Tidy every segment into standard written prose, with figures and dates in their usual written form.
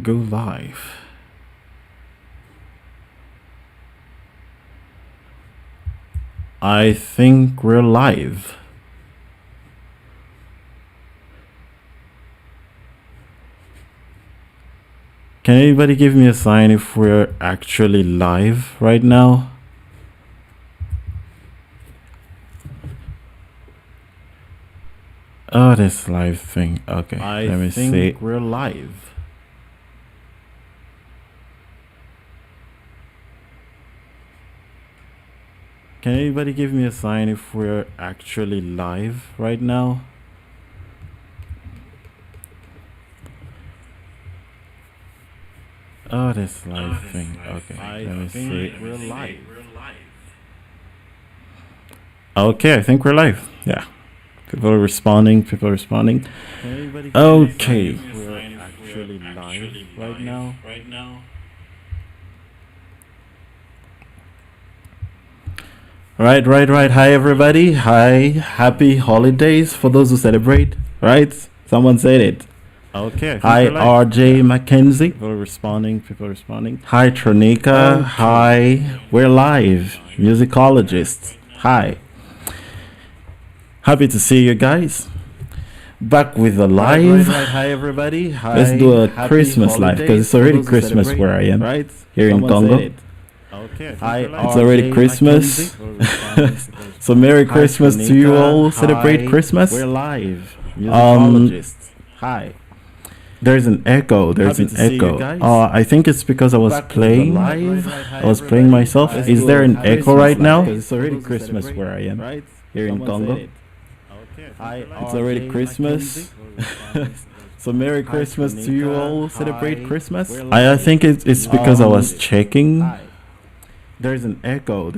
Go live. I think we're live. Can anybody give me a sign if we're actually live right now? Oh, this live thing. Okay, let me see. We're live. Can anybody give me a sign if we're actually live right now? Oh, this live thing. Okay, let me see. We're live. Okay, I think we're live. Yeah. People are responding. Okay. We're actually live right now. Right. Hi, everybody. Hi. Happy holidays for those who celebrate. Right? Someone said it. Okay. Hi, RJ Mackenzie. People responding. Hi, Tronika. Okay. Hi. We're live. Musicologists. Hi. Happy to see you guys. Back with the live. Right. Hi, everybody. Hi. Let's do a Christmas live because it's already Christmas where I am. Right? Here in Congo. Okay, hi, it's already Christmas. So Merry Christmas to you all. Celebrate Christmas. We're live. Musicologists. Hi. There's an echo. I think it's because I was playing live. I was playing myself. Is there an echo right now? It's already Christmas where I am. Right? Here in Congo. It's already Christmas. So Merry Christmas to you all. Celebrate Christmas. I think it's because I was checking. There's an echo.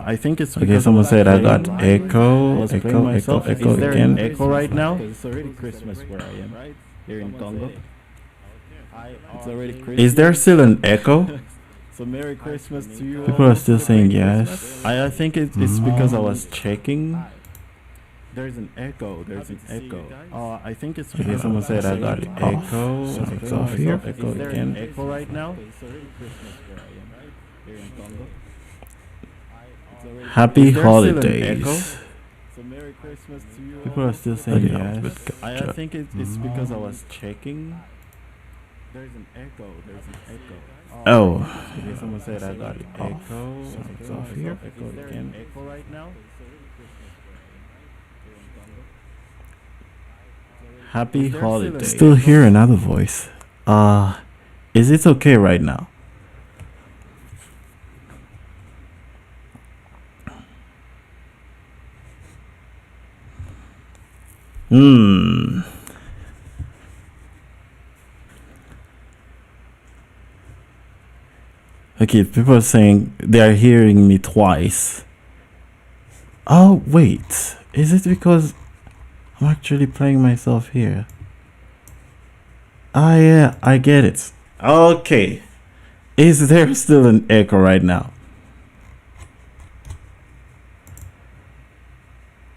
I think it's okay. Someone said I got echo again. Echo right now. It's already Christmas where I am, right? Here in Congo. It's already Christmas. Is there still an echo? So Merry Christmas to you. People are still saying yes. I think it's because I was checking. There's an echo. I think it's okay. Someone said I got echo. It's off here. Echo again. Echo right now. Happy holidays. So Merry Christmas to you. People are still saying yes. I think it's because I was checking. There's an echo. Oh. Okay, someone said I got echo. It's off here. Echo again. Echo right now. Happy holidays. Still hear another voice. Is it okay right now? Okay, people are saying they are hearing me twice. Oh, wait. Is it because I'm actually playing myself here? Ah, yeah, I get it. Okay. Is there still an echo right now?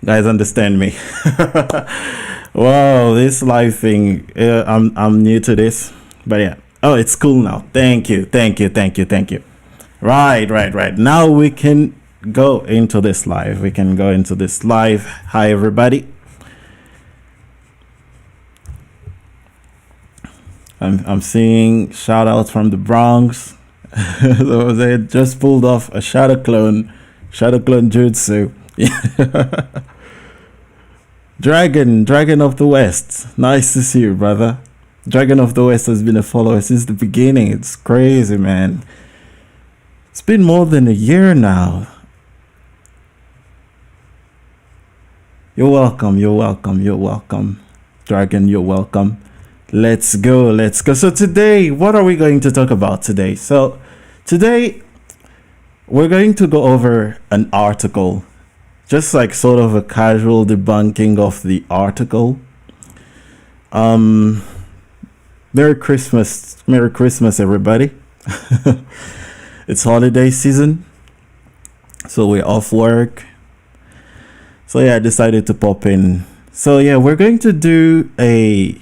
Guys, understand me. Wow, this live thing. I'm new to this, but yeah. Oh, it's cool now. Thank you. Right. Now we can go into this live. Hi, everybody. I'm seeing shout outs from the Bronx. So they just pulled off a shadow clone jutsu. Dragon of the West. Nice to see you, brother. Dragon of the West has been a follower since the beginning. It's crazy, man. It's been more than a year now. You're welcome. Dragon, you're welcome. Let's go. So today, what are we going to talk about today? So today, we're going to go over an article. Just like sort of a casual debunking of the article. Merry Christmas, everybody. It's holiday season, so we're off work. So yeah, I decided to pop in. So yeah, we're going to do a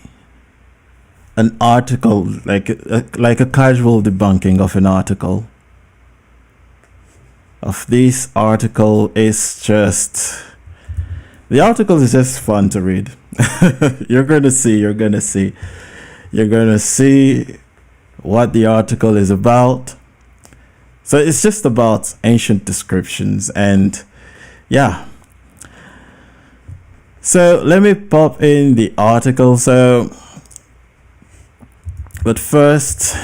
an article, like a casual debunking of an article. Of this article is just, the article is just fun to read. You're gonna see what the article is about. So it's just about ancient descriptions, and yeah. So let me pop in the article. But first,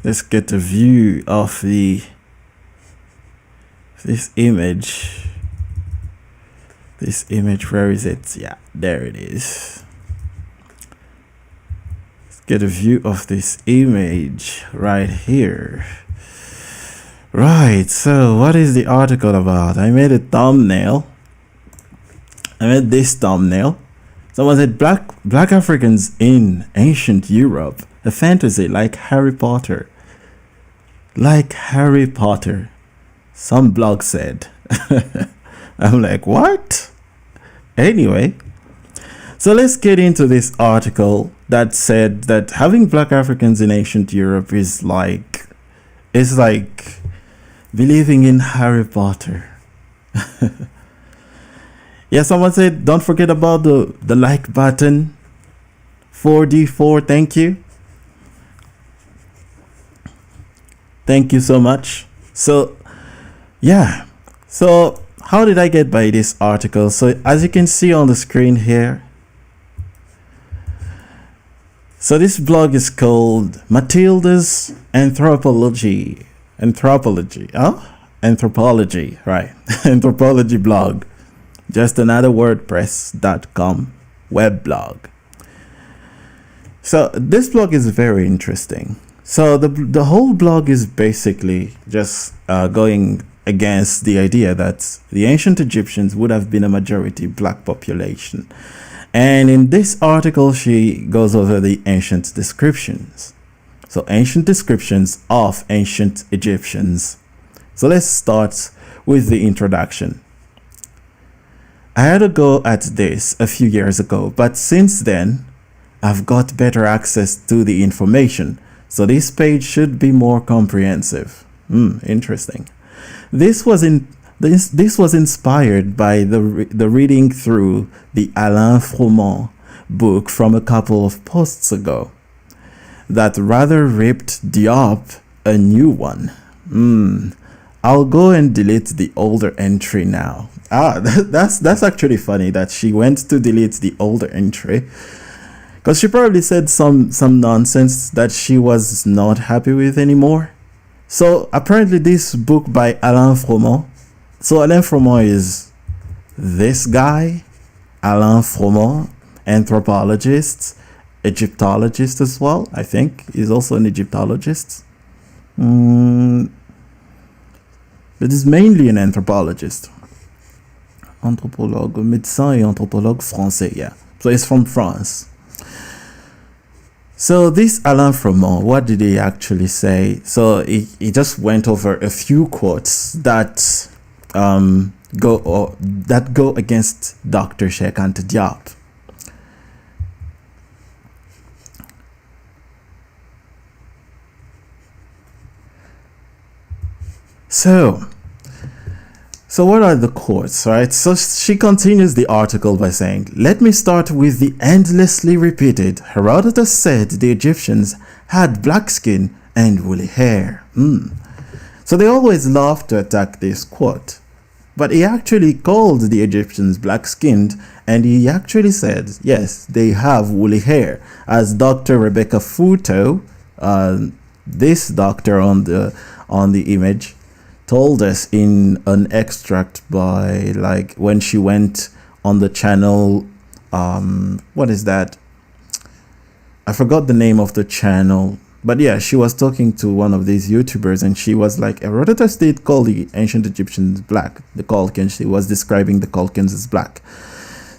let's get a view of this image. This image, where is it? Yeah, there it is. Let's get a view of this image right here. Right, so what is the article about? I made a thumbnail. I made this thumbnail. Someone said black Africans in ancient Europe, a fantasy like Harry Potter. Like Harry Potter, some blog said. I'm like, what? Anyway, so let's get into this article that said that having black Africans in ancient Europe is like believing in Harry Potter. Yeah, someone said, don't forget about the like button. 4D4, thank you. Thank you so much. So, yeah. So, how did I get by this article? So, as you can see on the screen here, so this blog is called Matilda's Anthropology, right? Anthropology blog. Just another WordPress.com web blog. So this blog is very interesting. So the whole blog is basically just going against the idea that the ancient Egyptians would have been a majority black population. And in this article, she goes over the ancient descriptions. So ancient descriptions of ancient Egyptians. So let's start with the introduction. I had a go at this a few years ago, but since then, I've got better access to the information, so this page should be more comprehensive. Interesting. This was inspired by the reading through the Alain Froment book from a couple of posts ago that rather ripped Diop a new one. I'll go and delete the older entry now. That's actually funny that she went to delete the older entry, because she probably said some nonsense that she was not happy with anymore. So apparently this book by Alain Froment. So Alain Froment is this guy, Alain Froment, anthropologist, Egyptologist as well. I think he's also an Egyptologist. But he's mainly an anthropologist. Anthropologue, médecin et anthropologue français, yeah. So he's from France. So this Alain Froment, what did he actually say? So he just went over a few quotes that go against Dr. Cheikh Anta Diop. So what are the quotes, right? So she continues the article by saying, let me start with the endlessly repeated, Herodotus said the Egyptians had black skin and woolly hair. So they always love to attack this quote. But he actually called the Egyptians black-skinned, and he actually said, yes, they have woolly hair. As Dr. Rebecca Futo, this doctor on the image, told us in an extract by, like, when she went on the channel, what is that? I forgot the name of the channel, but yeah, she was talking to one of these YouTubers, and she was like, Herodotus did call the ancient Egyptians black, the Colchins. She was describing the Colchins as black.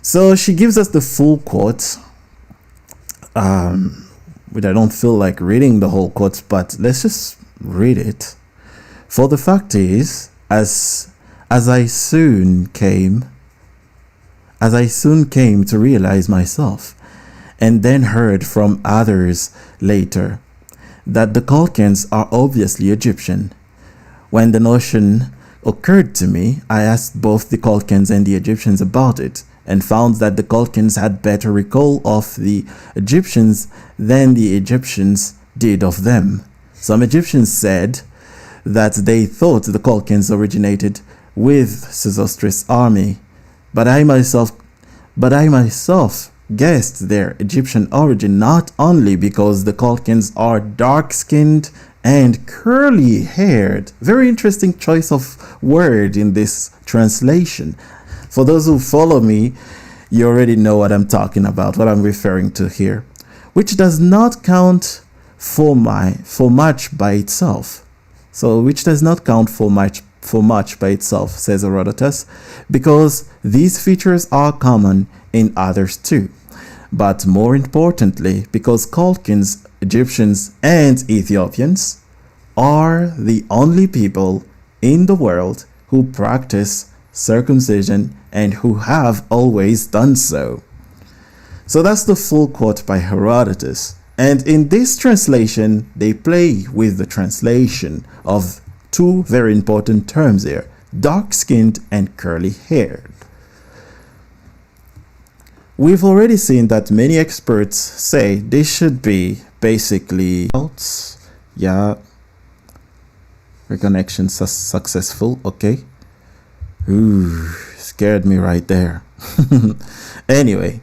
So she gives us the full quote, which I don't feel like reading the whole quote, but let's just read it. For the fact is, as I soon came to realize myself, and then heard from others later that the Colchians are obviously Egyptian. When the notion occurred to me, I asked both the Colchians and the Egyptians about it, and found that the Colchians had better recall of the Egyptians than the Egyptians did of them. Some Egyptians said that they thought the Colchians originated with Sesostris' army, but I myself guessed their Egyptian origin not only because the Colchians are dark-skinned and curly-haired. Very interesting choice of word in this translation. For those who follow me, you already know what I'm talking about, what I'm referring to here, which does not count for much by itself. So, which does not count for much by itself, says Herodotus, because these features are common in others too. But more importantly, because Colchians, Egyptians, and Ethiopians are the only people in the world who practice circumcision and who have always done so. So that's the full quote by Herodotus. And in this translation, they play with the translation of two very important terms here: dark-skinned and curly-haired. We've already seen that many experts say this should be basically yeah, reconnection successful. Okay. Ooh, scared me right there. Anyway,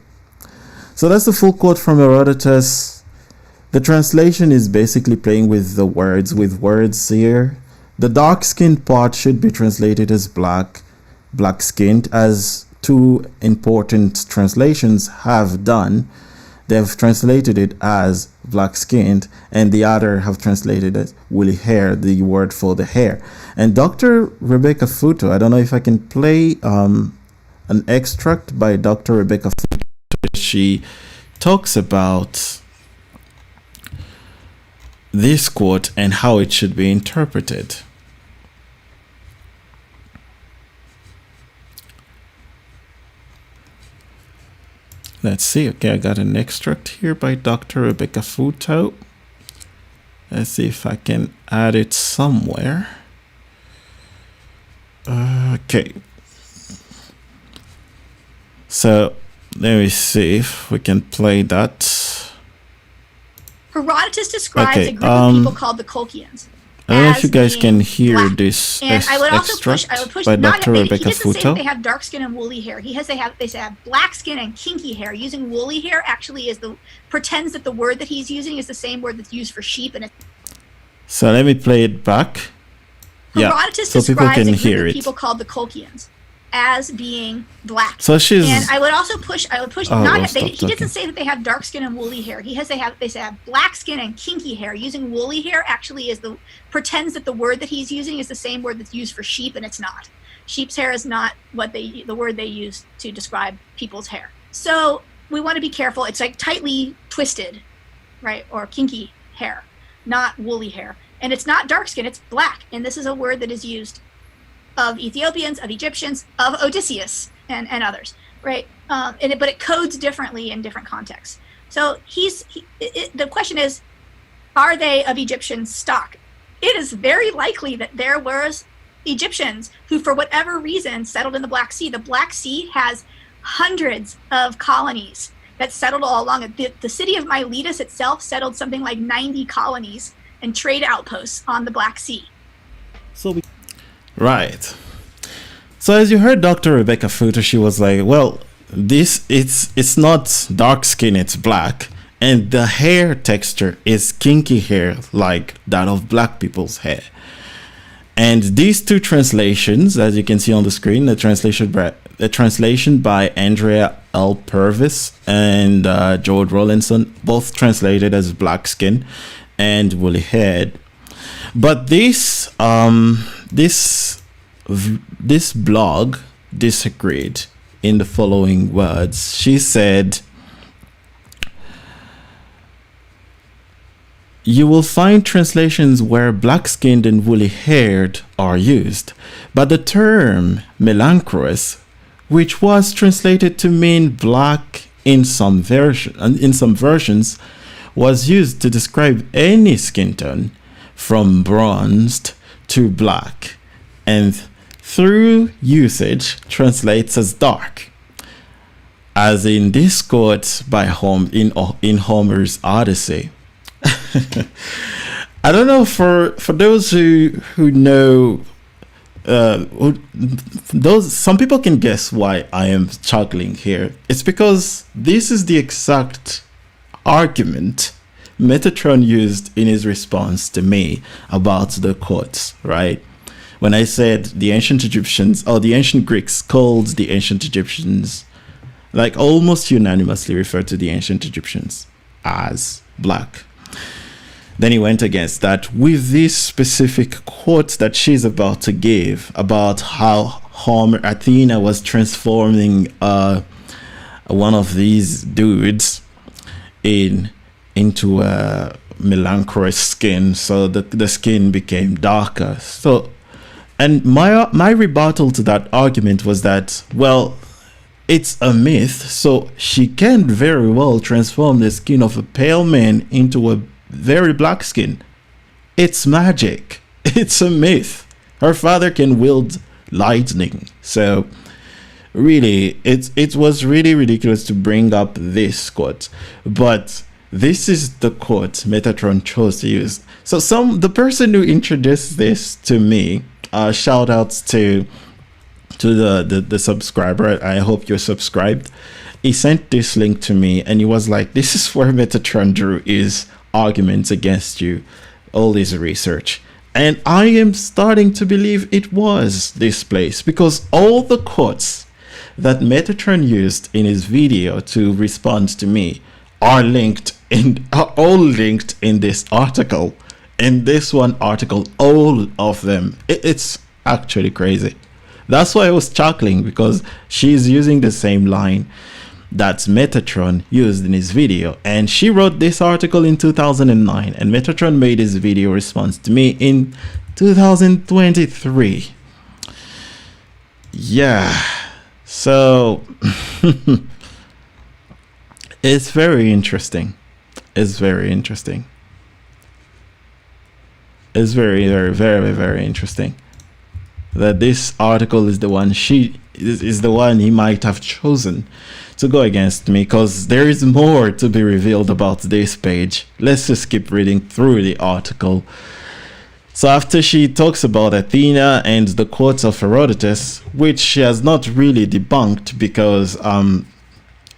so that's the full quote from Herodotus. The translation is basically playing with the words here. The dark-skinned part should be translated as black-skinned, as two important translations have done. They've translated it as black-skinned, and the other have translated it as woolly hair, the word for the hair. And Dr. Rebecca Futo, I don't know if I can play an extract by Dr. Rebecca Futo. She talks about this quote and how it should be interpreted. Let's see. Okay, I got an extract here by Dr. Rebecca Futo. Let's see if I can add it somewhere. Okay. So let me see if we can play that. Herodotus describes a group of people called the Colchians. I don't know if you guys can hear this extract by Dr. Rebecca Futo. He doesn't say they have dark skin and woolly hair. They have black skin and kinky hair. Using woolly hair actually pretends that the word that he's using is the same word that's used for sheep. So let me play it back. Herodotus so people can hear it. People called the Colchians as being black. So she's. And I would push. He doesn't say that they have dark skin and woolly hair. They have black skin and kinky hair. Using woolly hair actually pretends that the word that he's using is the same word that's used for sheep, and it's not. Sheep's hair is not the word they use to describe people's hair. So we want to be careful. It's like tightly twisted, right, or kinky hair, not woolly hair. And it's not dark skin, it's black. And this is a word that is used of Ethiopians, of Egyptians, of Odysseus, and others, right? But it codes differently in different contexts. So the question is, are they of Egyptian stock? It is very likely that there was Egyptians who, for whatever reason, settled in the Black Sea. The Black Sea has hundreds of colonies that settled all along it. The city of Miletus itself settled something like 90 colonies and trade outposts on the Black Sea. Right. So as you heard Dr. Rebecca Futo, she was like, well, it's not dark skin, it's black. And the hair texture is kinky hair like that of black people's hair. And these two translations, as you can see on the screen, the translation by Andrea L. Purvis and George Rollinson, both translated as black skin and woolly haired. But this blog disagreed in the following words. She said, you will find translations where black-skinned and woolly-haired are used, but the term melanchros, which was translated to mean black in some versions was used to describe any skin tone from bronzed to black, and through usage translates as dark, as in this quote by in Homer's Odyssey. I don't know, for those who know, some people can guess why I am chuckling here. It's because this is the exact argument Metatron used in his response to me about the quotes, right? When I said the ancient Egyptians, or the ancient Greeks called the ancient Egyptians, like almost unanimously referred to the ancient Egyptians as black. Then he went against that with this specific quote that she's about to give about how Athena was transforming one of these dudes into a melancholy skin, so the skin became darker. So, and my rebuttal to that argument was that, well, it's a myth, so she can very well transform the skin of a pale man into a very black skin. It's magic. It's a myth. Her father can wield lightning. So really, it was really ridiculous to bring up this quote, but this is the quote Metatron chose to use. So the person who introduced this to me, shout outs to the subscriber. I hope you're subscribed. He sent this link to me and he was like, this is where Metatron drew his arguments against you, all this research. And I am starting to believe it was this place, because all the quotes that Metatron used in his video to respond to me are all linked in this article. In this one article, all of them. It's actually crazy. That's why I was chuckling, because she's using the same line that Metatron used in his video, and she wrote this article in 2009, and Metatron made his video response to me in 2023. Yeah, so it's very interesting. It's very interesting. It's very, very, very, very interesting that this article is the one is the one he might have chosen to go against me, because there is more to be revealed about this page. Let's just keep reading through the article. So after she talks about Athena and the quotes of Herodotus, which she has not really debunked, because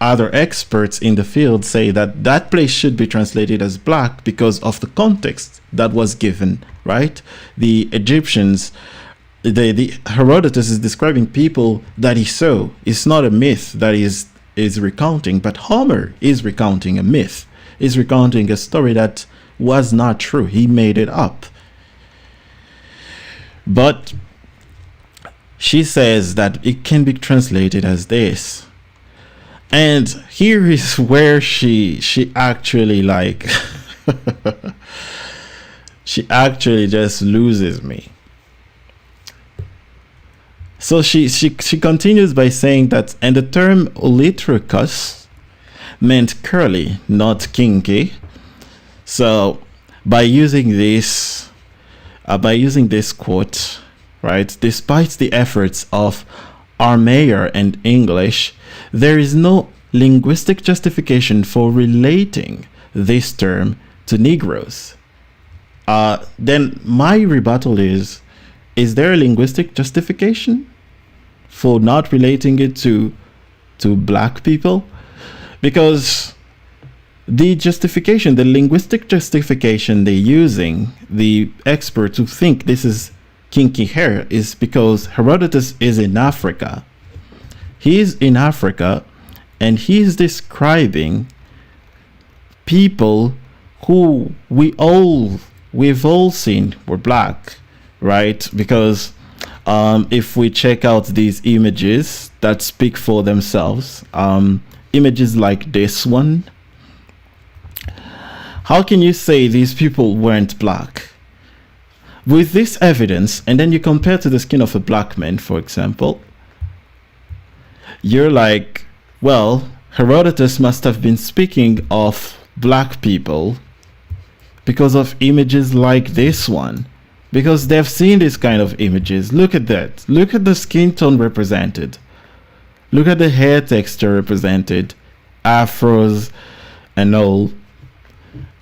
other experts in the field say that that place should be translated as black because of the context that was given, right? The Egyptians, the Herodotus is describing people that he saw. It's not a myth that is recounting, but Homer is recounting a myth, is recounting a story that was not true. He made it up. But she says that it can be translated as this. And here is where she actually like she actually just loses me. So she continues by saying that, and the term olitricus meant curly, not kinky. So by using this quote, right, despite the efforts of Armeyer and English, there is no linguistic justification for relating this term to Negroes. Then my rebuttal is there a linguistic justification for not relating it to black people? Because the linguistic justification they're using, the experts who think this is kinky hair, is because Herodotus is in Africa. He's in Africa and he's describing people who we've all seen were black, right? Because if we check out these images that speak for themselves, images like this one, how can you say these people weren't black? With this evidence, and then you compare to the skin of a black man, for example, you're like, well, Herodotus must have been speaking of black people because of images like this one. Because they've seen these kind of images. Look at that. Look at the skin tone represented. Look at the hair texture represented. Afros and all.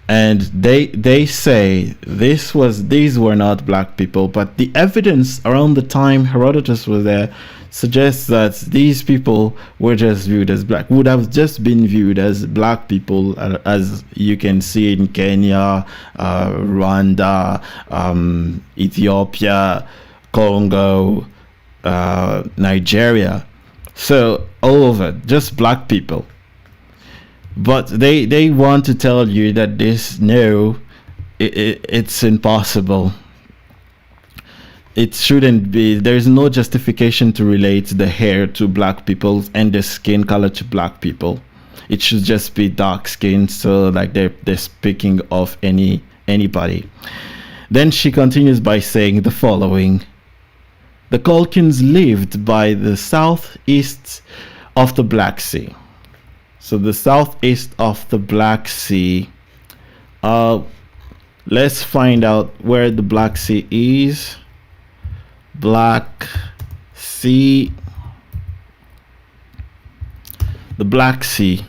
And they say these were not black people, but the evidence around the time Herodotus was there suggests that these people were just viewed as black, would have just been viewed as black people, as you can see in Kenya, Rwanda, Ethiopia, Congo, Nigeria. So all over, just black people. But they want to tell you that it's impossible. It shouldn't be. There's no justification to relate the hair to black people and the skin color to black people. It should just be dark skin, so like they're speaking of anybody. Then she continues by saying the following: the Colchins lived by the southeast of the Black Sea. So the southeast of the Black Sea. Let's find out where the Black Sea is. Black Sea. The Black Sea.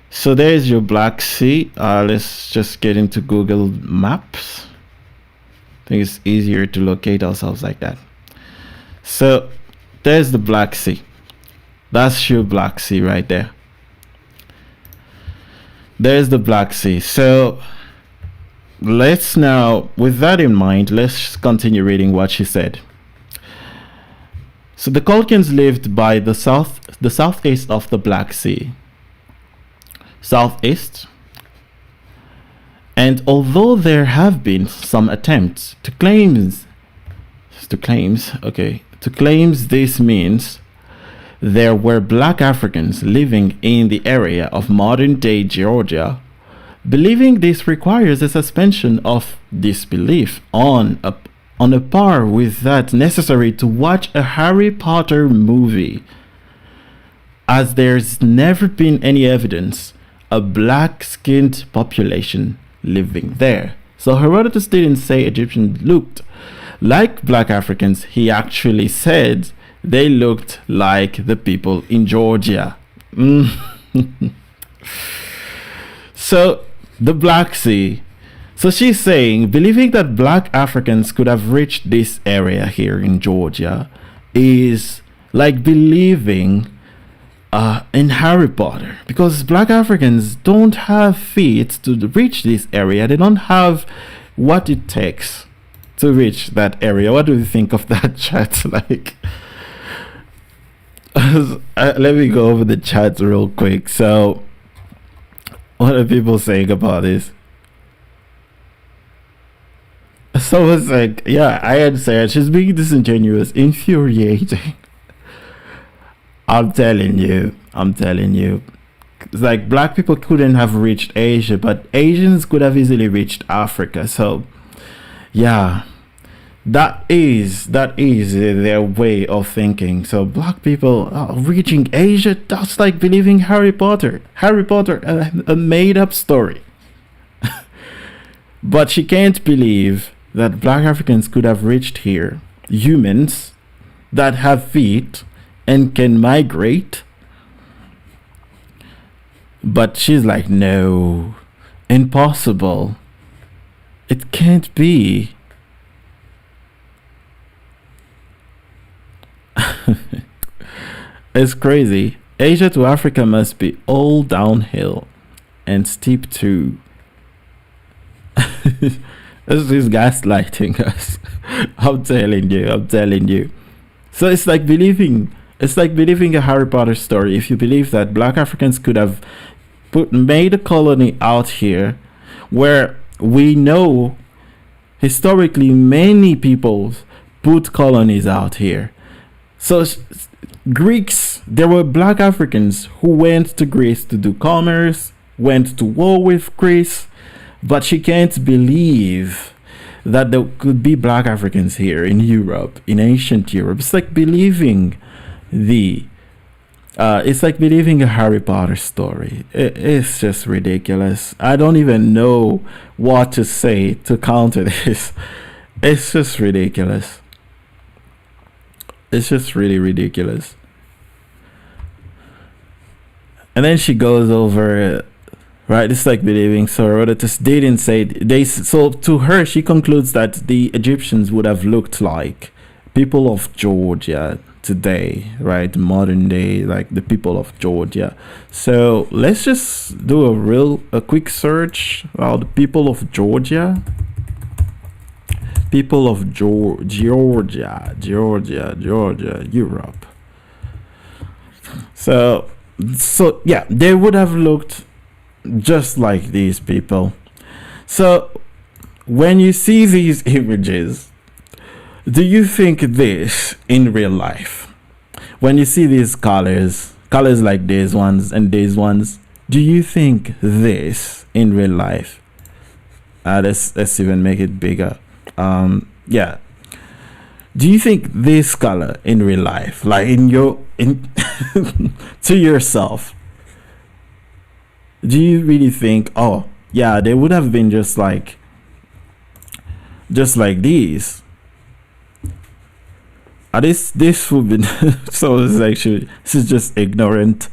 So there's your Black Sea. Let's just get into Google Maps. I think it's easier to locate ourselves like that. So there's the Black Sea. That's your Black Sea right there. There's the Black Sea. So let's now, with that in mind, let's continue reading what she said. So the Colchins lived by the southeast of the Black Sea. Southeast. And although there have been some attempts to claims this means there were black Africans living in the area of modern-day Georgia, believing this requires a suspension of disbelief on a par with that necessary to watch a Harry Potter movie, as there's never been any evidence a black-skinned population living there. So Herodotus didn't say Egyptians looked like black Africans. He actually said they looked like the people in Georgia. So the Black Sea. So she's saying, believing that black Africans could have reached this area here in Georgia is like believing in Harry Potter, because black Africans don't have feet to reach this area. They don't have what it takes to reach that area. What do you think of that chat? Like, let me go over the chat real quick. So what are people saying about this? Someone's like, yeah, I understand, she's being disingenuous, infuriating. I'm telling you, it's like black people couldn't have reached Asia, but Asians could have easily reached Africa. So yeah, that is their way of thinking. So black people reaching Asia, that's like believing Harry Potter, a made-up story. But she can't believe that black Africans could have reached here, humans that have feet and can migrate. But she's like, no, impossible, it can't be. It's crazy. Asia to Africa must be all downhill and steep too. This is gaslighting us. I'm telling you. So it's like believing a Harry Potter story if you believe that black Africans could have made a colony out here, where we know historically many peoples put colonies out here. So Greeks, there were black Africans who went to Greece to do commerce, went to war with Greece, but she can't believe that there could be black Africans here in Europe, in ancient Europe. It's like believing the It's like believing a Harry Potter story. It's just ridiculous. I don't even know what to say to counter this. It's just ridiculous. It's just really ridiculous. And then she goes over, right? It's like believing. So Herodotus didn't say they. So to her, she concludes that the Egyptians would have looked like people of Georgia today, right? Modern day, like the people of Georgia. So let's just do a quick search about the people of Georgia. People of Georgia, Europe. So yeah, they would have looked just like these people. So when you see these images, do you think this in real life? When you see these colors like these ones and these ones, do you think this in real life? Let's even make it bigger. Yeah. Do you think this color in real life, like in to yourself, do you really think, oh yeah, they would have been just like these? This would be so this is just ignorant.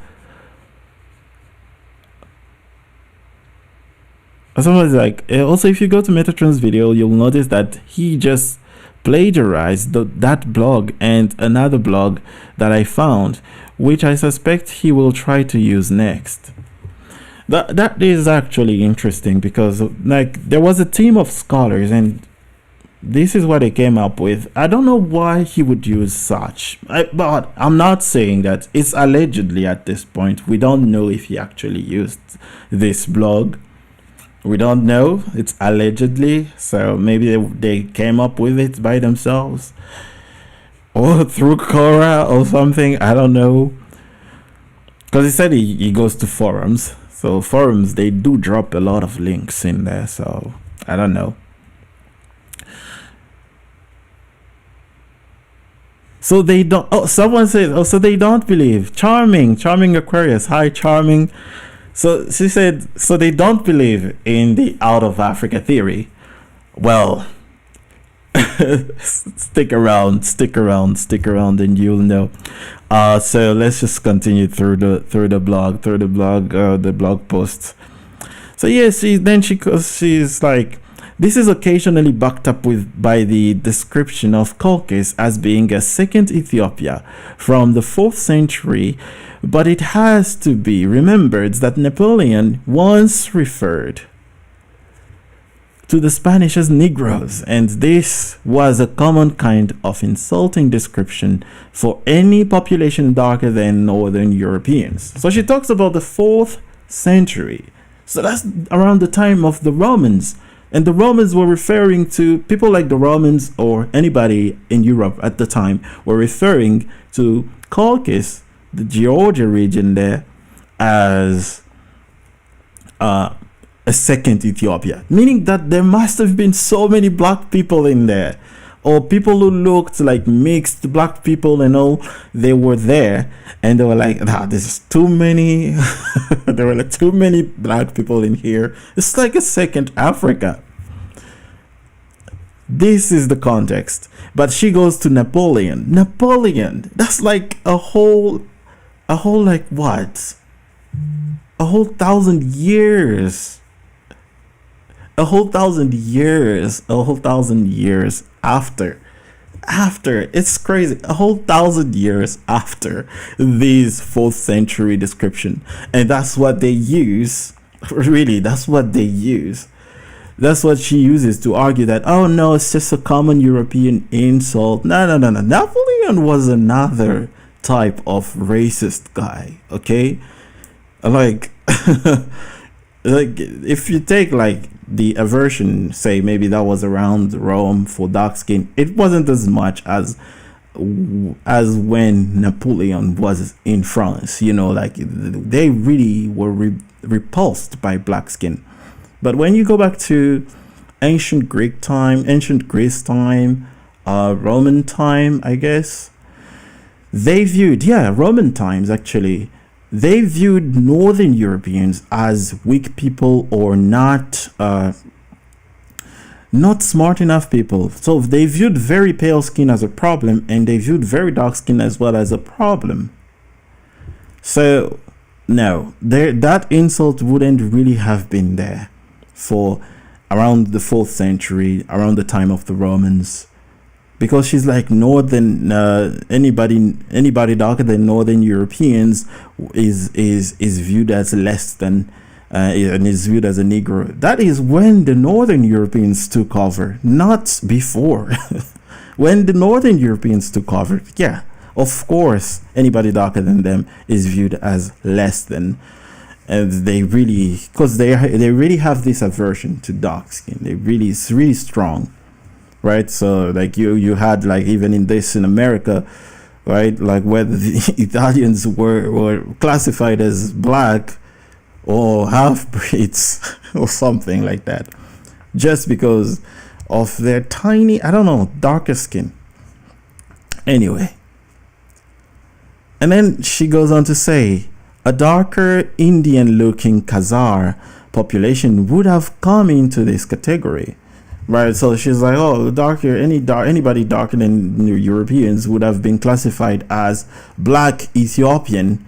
Someone's like, also if you go to Metatron's video, you'll notice that he just plagiarized that blog and another blog that I found, which I suspect he will try to use next. That is actually interesting, because like there was a team of scholars and this is what they came up with. I don't know why he would use such, but I'm not saying that. It's allegedly at this point. We don't know if he actually used this blog. We don't know. It's allegedly. So maybe they came up with it by themselves or through Quora or something. I don't know. Because he said he goes to forums. So forums, they do drop a lot of links in there. So I don't know. So they don't. Oh, someone says, oh, so they don't believe. Charming Aquarius. Hi, Charming. So she said, so they don't believe in the out of Africa theory. Well, stick around, and you'll know. So let's just continue through the blog post. So yes, she's like, this is occasionally backed up by the description of Colchis as being a second Ethiopia from the 4th century, but it has to be remembered that Napoleon once referred to the Spanish as Negroes, and this was a common kind of insulting description for any population darker than Northern Europeans. So she talks about the 4th century. So that's around the time of the Romans. And the Romans were referring to people like the Romans, or anybody in Europe at the time, were referring to Colchis, the Georgia region there, as a second Ethiopia, meaning that there must have been so many black people in there, or people who looked like mixed black people and all. They were there and they were like, there's too many there were like too many black people in here. It's like a second Africa. This is the context. But she goes to Napoleon. That's like a whole like what? A whole 1,000 years. A whole 1,000 years after. It's crazy. A whole 1,000 years after this 4th century description. And that's what they use. Really, that's what they use. That's what she uses to argue that, oh no, it's just a common European insult. No. Napoleon was another type of racist guy, okay? Like, like if you take like the aversion, say maybe that was around Rome for dark skin, it wasn't as much as when Napoleon was in France. You know, like they really were repulsed by black skin. But when you go back to ancient Greece time, Roman time, I guess, they viewed, Roman times actually, they viewed Northern Europeans as weak people or not smart enough people. So they viewed very pale skin as a problem, and they viewed very dark skin as well as a problem. So no, that insult wouldn't really have been there for around the 4th century, around the time of the Romans, because she's like northern. Anybody darker than Northern Europeans is viewed as less than. And is viewed as a Negro. That is when the Northern Europeans took over, not before. When the Northern Europeans took over, of course, anybody darker than them is viewed as less than. And they really, because they really have this aversion to dark skin. It's really strong, right? So like you had like even in America, right? Like whether the Italians were classified as black or half-breeds or something like that, just because of their tiny, darker skin. Anyway, and then she goes on to say, a darker Indian-looking Khazar population would have come into this category, right? So she's like, anybody darker than Europeans would have been classified as black Ethiopian.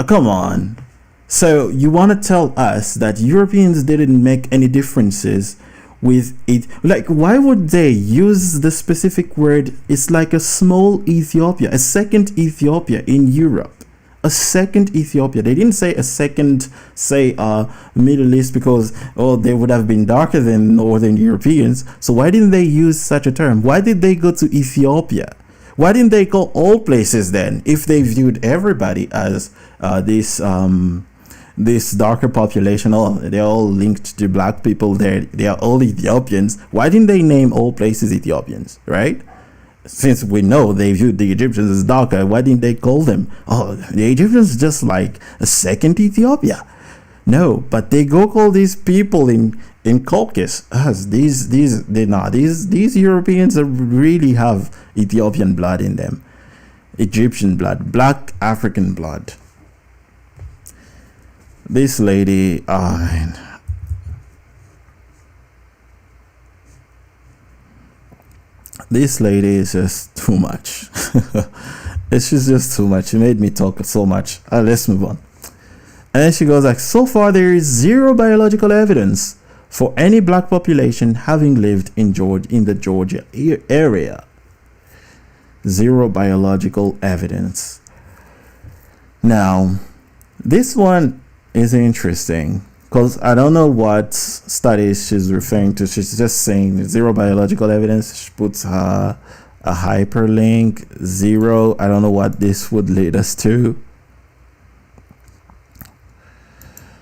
Come on. So you want to tell us that Europeans didn't make any differences with it? Like, why would they use the specific word? It's like a small Ethiopia, a second Ethiopia in Europe, a second Ethiopia. They didn't say a second, Middle East, because they would have been darker than Northern Europeans. So why didn't they use such a term? Why did they go to Ethiopia? Why didn't they call all places then, if they viewed everybody as this darker population? They're all linked to black people. They are all Ethiopians. Why didn't they name all places Ethiopians, right? Since we know they viewed the Egyptians as darker, why didn't they call them, the Egyptians just like a second Ethiopia? No, but they go call these people in Caucasus as these Europeans really have Ethiopian blood in them, Egyptian blood, black African blood. This lady, this lady is just too much. It's just too much. She made me talk so much. Let's move on. And then she goes like, so far there is zero biological evidence for any black population having lived in the Georgia area. Zero biological evidence. Now, this one is interesting because I don't know what studies she's referring to. She's just saying zero biological evidence. She puts a hyperlink, zero. I don't know what this would lead us to.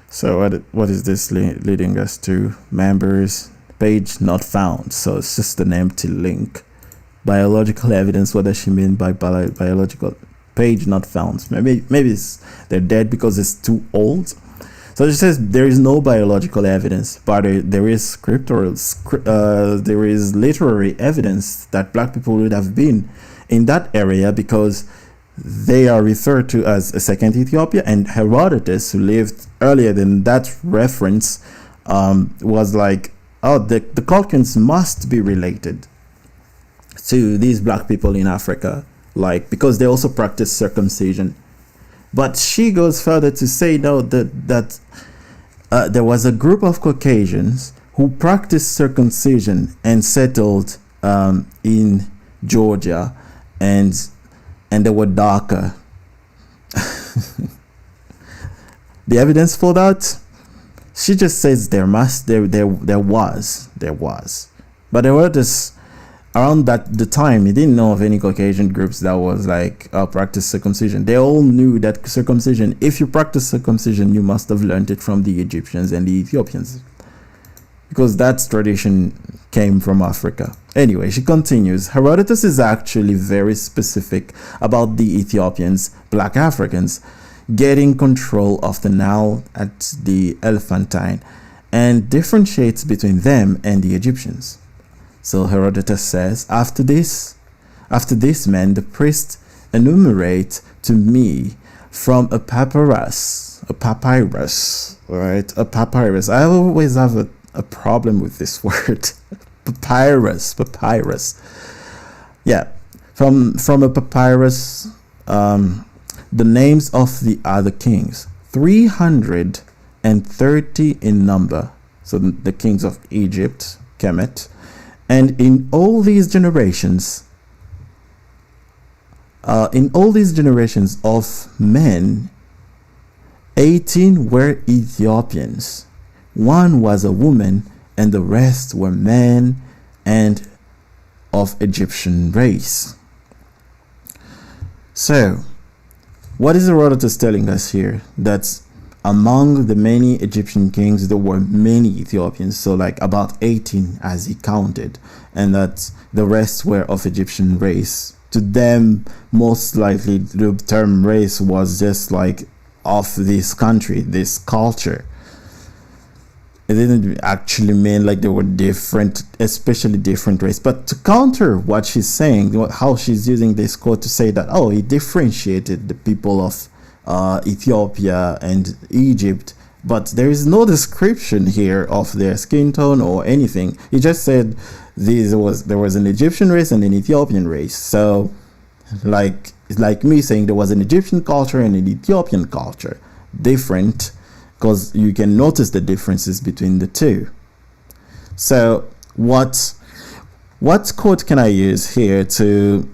So what is this leading us to? Members, page not found. So it's just an empty link. Biological evidence. What does she mean by biological? Page not found. Maybe they're dead because it's too old. So she says there is no biological evidence, but there is there is literary evidence that black people would have been in that area because they are referred to as a second Ethiopia, and Herodotus, who lived earlier than that reference, was like, the Caucasians must be related to these black people in Africa, like because they also practice circumcision. But she goes further to say that there was a group of Caucasians who practiced circumcision and settled in Georgia, and they were darker. The evidence for that, she just says there was. But there were just around the time, he didn't know of any Caucasian groups that was like practice circumcision. They all knew that circumcision, if you practice circumcision, you must have learned it from the Egyptians and the Ethiopians, because that tradition came from Africa. Anyway, she continues. Herodotus is actually very specific about the Ethiopians, black Africans, getting control of the Nile at the Elephantine, and differentiates between them and the Egyptians. So Herodotus says, after this man, the priest enumerate to me from a papyrus, right? A papyrus. I always have a problem with this word. papyrus. Yeah, from a papyrus, the names of the other kings, 330 in number. So the kings of Egypt, Kemet, and in all these generations of men, 18 were Ethiopians, 1 was a woman, and the rest were men and of Egyptian race. So, what is Herodotus telling us here? That among the many Egyptian kings, there were many Ethiopians, so like about 18 as he counted, and that the rest were of Egyptian race. To them, most likely the term race was just like of this country, this culture. It didn't actually mean like they were different, especially different race. But to counter what she's saying, how she's using this quote to say that, oh, he differentiated the people of Ethiopia and Egypt, but there is no description here of their skin tone or anything. He just said there was an Egyptian race and an Ethiopian race. So it's like me saying there was an Egyptian culture and an Ethiopian culture, different, because you can notice the differences between the two. So what quote can I use here to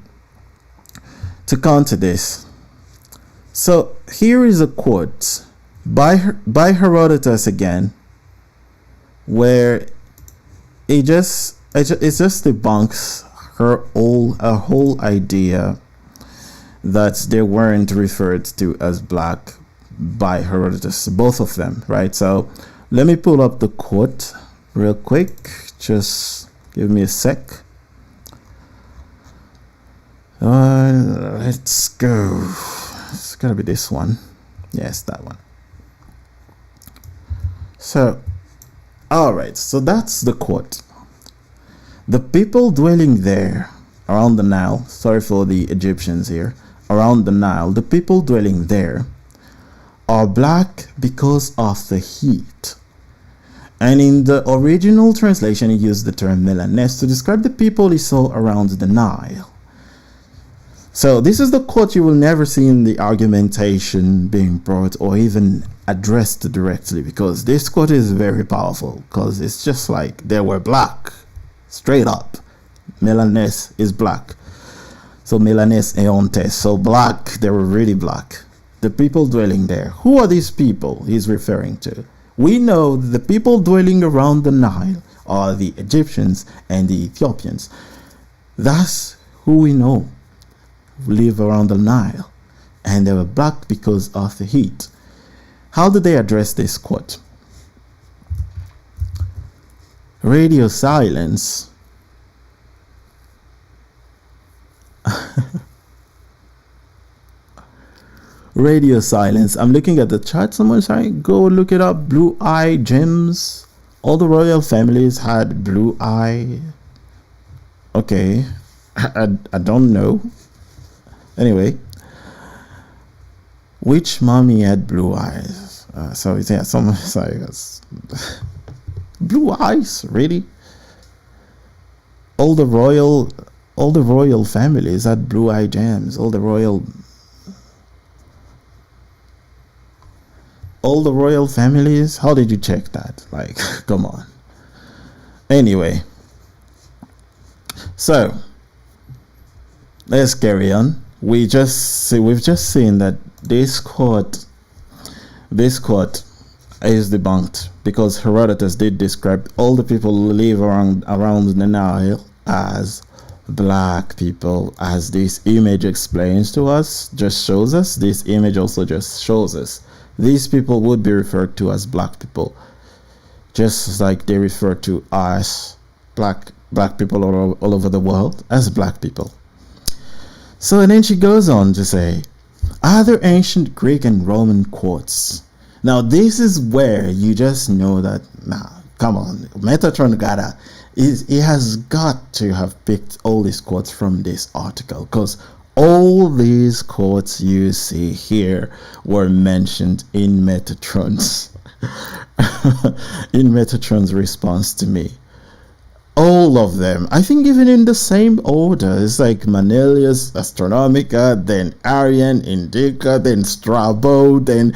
counter this? So here is a quote by Herodotus again, where it just debunks her whole idea that they weren't referred to as black by Herodotus, both of them, right? So let me pull up the quote real quick. Just give me a sec. Let's go. It's gonna be this one. Yes, that one. So, all right. So that's the quote. The people dwelling there around the Nile. Sorry for the Egyptians here. Around the Nile, the people dwelling there are black because of the heat. And in the original translation, he used the term Milanese to describe the people he saw around the Nile. So this is the quote you will never see in the argumentation being brought or even addressed directly, because this quote is very powerful, because it's just like they were black, straight up. Milanese is black. So Milanese eontes, so black, they were really black. The people dwelling there. Who are these people he's referring to? We know the people dwelling around the Nile are the Egyptians and the Ethiopians. That's who we know live around the Nile, and they were black because of the heat. How did they address this quote? Radio silence. Radio silence. I'm looking at the chart. Someone saying, go look it up. Blue eye gems. All the royal families had blue eye. Okay. I don't know. Anyway, which mommy had blue eyes? So yeah, someone sorry, blue eyes, really? All the royal families had blue eye gems. All the royal families. How did you check that? Like, come on. Anyway, so let's carry on. We've just seen that this quote is debunked, because Herodotus did describe all the people who live around the Nile as black people, as this image explains to us, just shows us. This image also just shows us these people would be referred to as black people, just like they refer to us black people all over the world as black people. So, and then she goes on to say, other ancient Greek and Roman quotes. Now, this is where you just know that, come on, Metatron he has got to have picked all these quotes from this article, because all these quotes you see here were mentioned in Metatron's in Metatron's response to me. All of them, I think, even in the same order. It's like Manelius, Astronomica, then Arian, Indica, then Strabo, then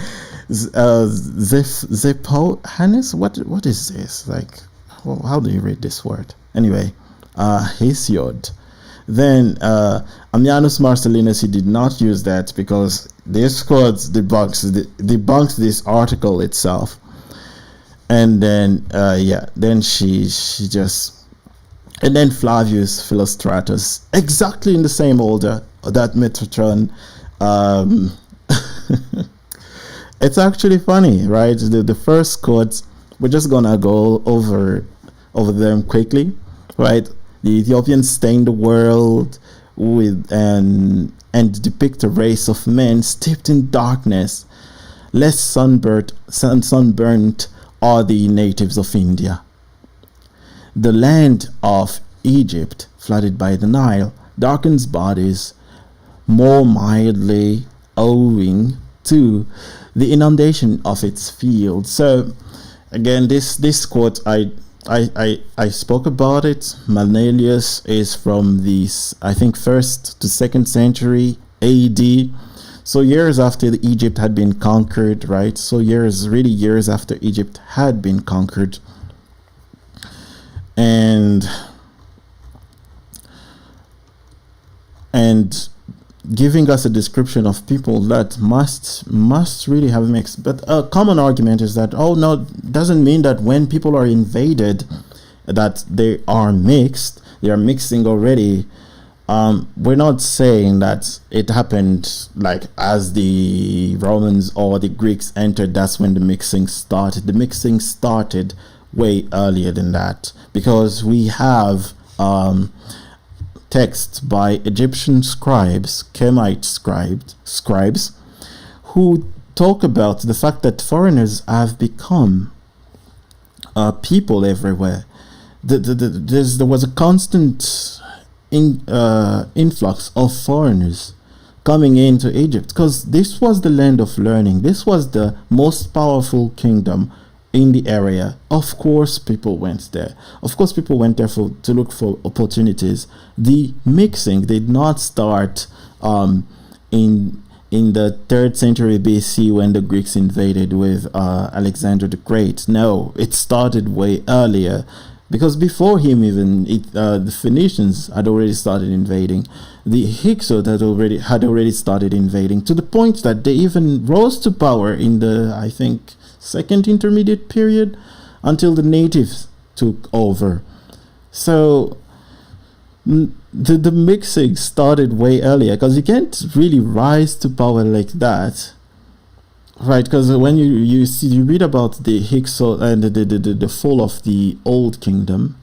Hannes. What is this? Like, how do you read this word? Anyway, Hesiod. Then Ammianus Marcellinus, he did not use that because this quote debunks this article itself. And then then she just. And then Flavius Philostratus, exactly in the same order that Metatron. It's actually funny, right? The first quotes, we're just gonna go over them quickly, right? The Ethiopians stain the world with and depict a race of men steeped in darkness. Less sunburnt are the natives of India. The land of Egypt, flooded by the Nile, darkens bodies more mildly owing to the inundation of its fields. So, again, this quote, I spoke about it. Manelius is from the, I think, 1st to 2nd century AD. So years after Egypt had been conquered, right? So years after Egypt had been conquered. And giving us a description of people that must really have mixed. But a common argument is that, oh no, doesn't mean that when people are invaded that they are mixed. They are mixing already. We're not saying that it happened like as the Romans or the Greeks entered, that's when the mixing started. The mixing started way earlier than that, because we have texts by Egyptian scribes, Kemite scribes, who talk about the fact that foreigners have become people everywhere. There was a constant influx of foreigners coming into Egypt, because this was the land of learning. This was the most powerful kingdom in the area. Of course people went there. Of course people went there to look for opportunities. The mixing did not start in the 3rd century BC when the Greeks invaded with Alexander the Great. No, it started way earlier, because before him even the Phoenicians had already started invading. The Hyksos had already started invading, to the point that they even rose to power in the, I think, 2nd intermediate period, until the natives took over. So the mixing started way earlier, because you can't really rise to power like that, right? Because when you read about the Hyksos and the fall of the Old Kingdom,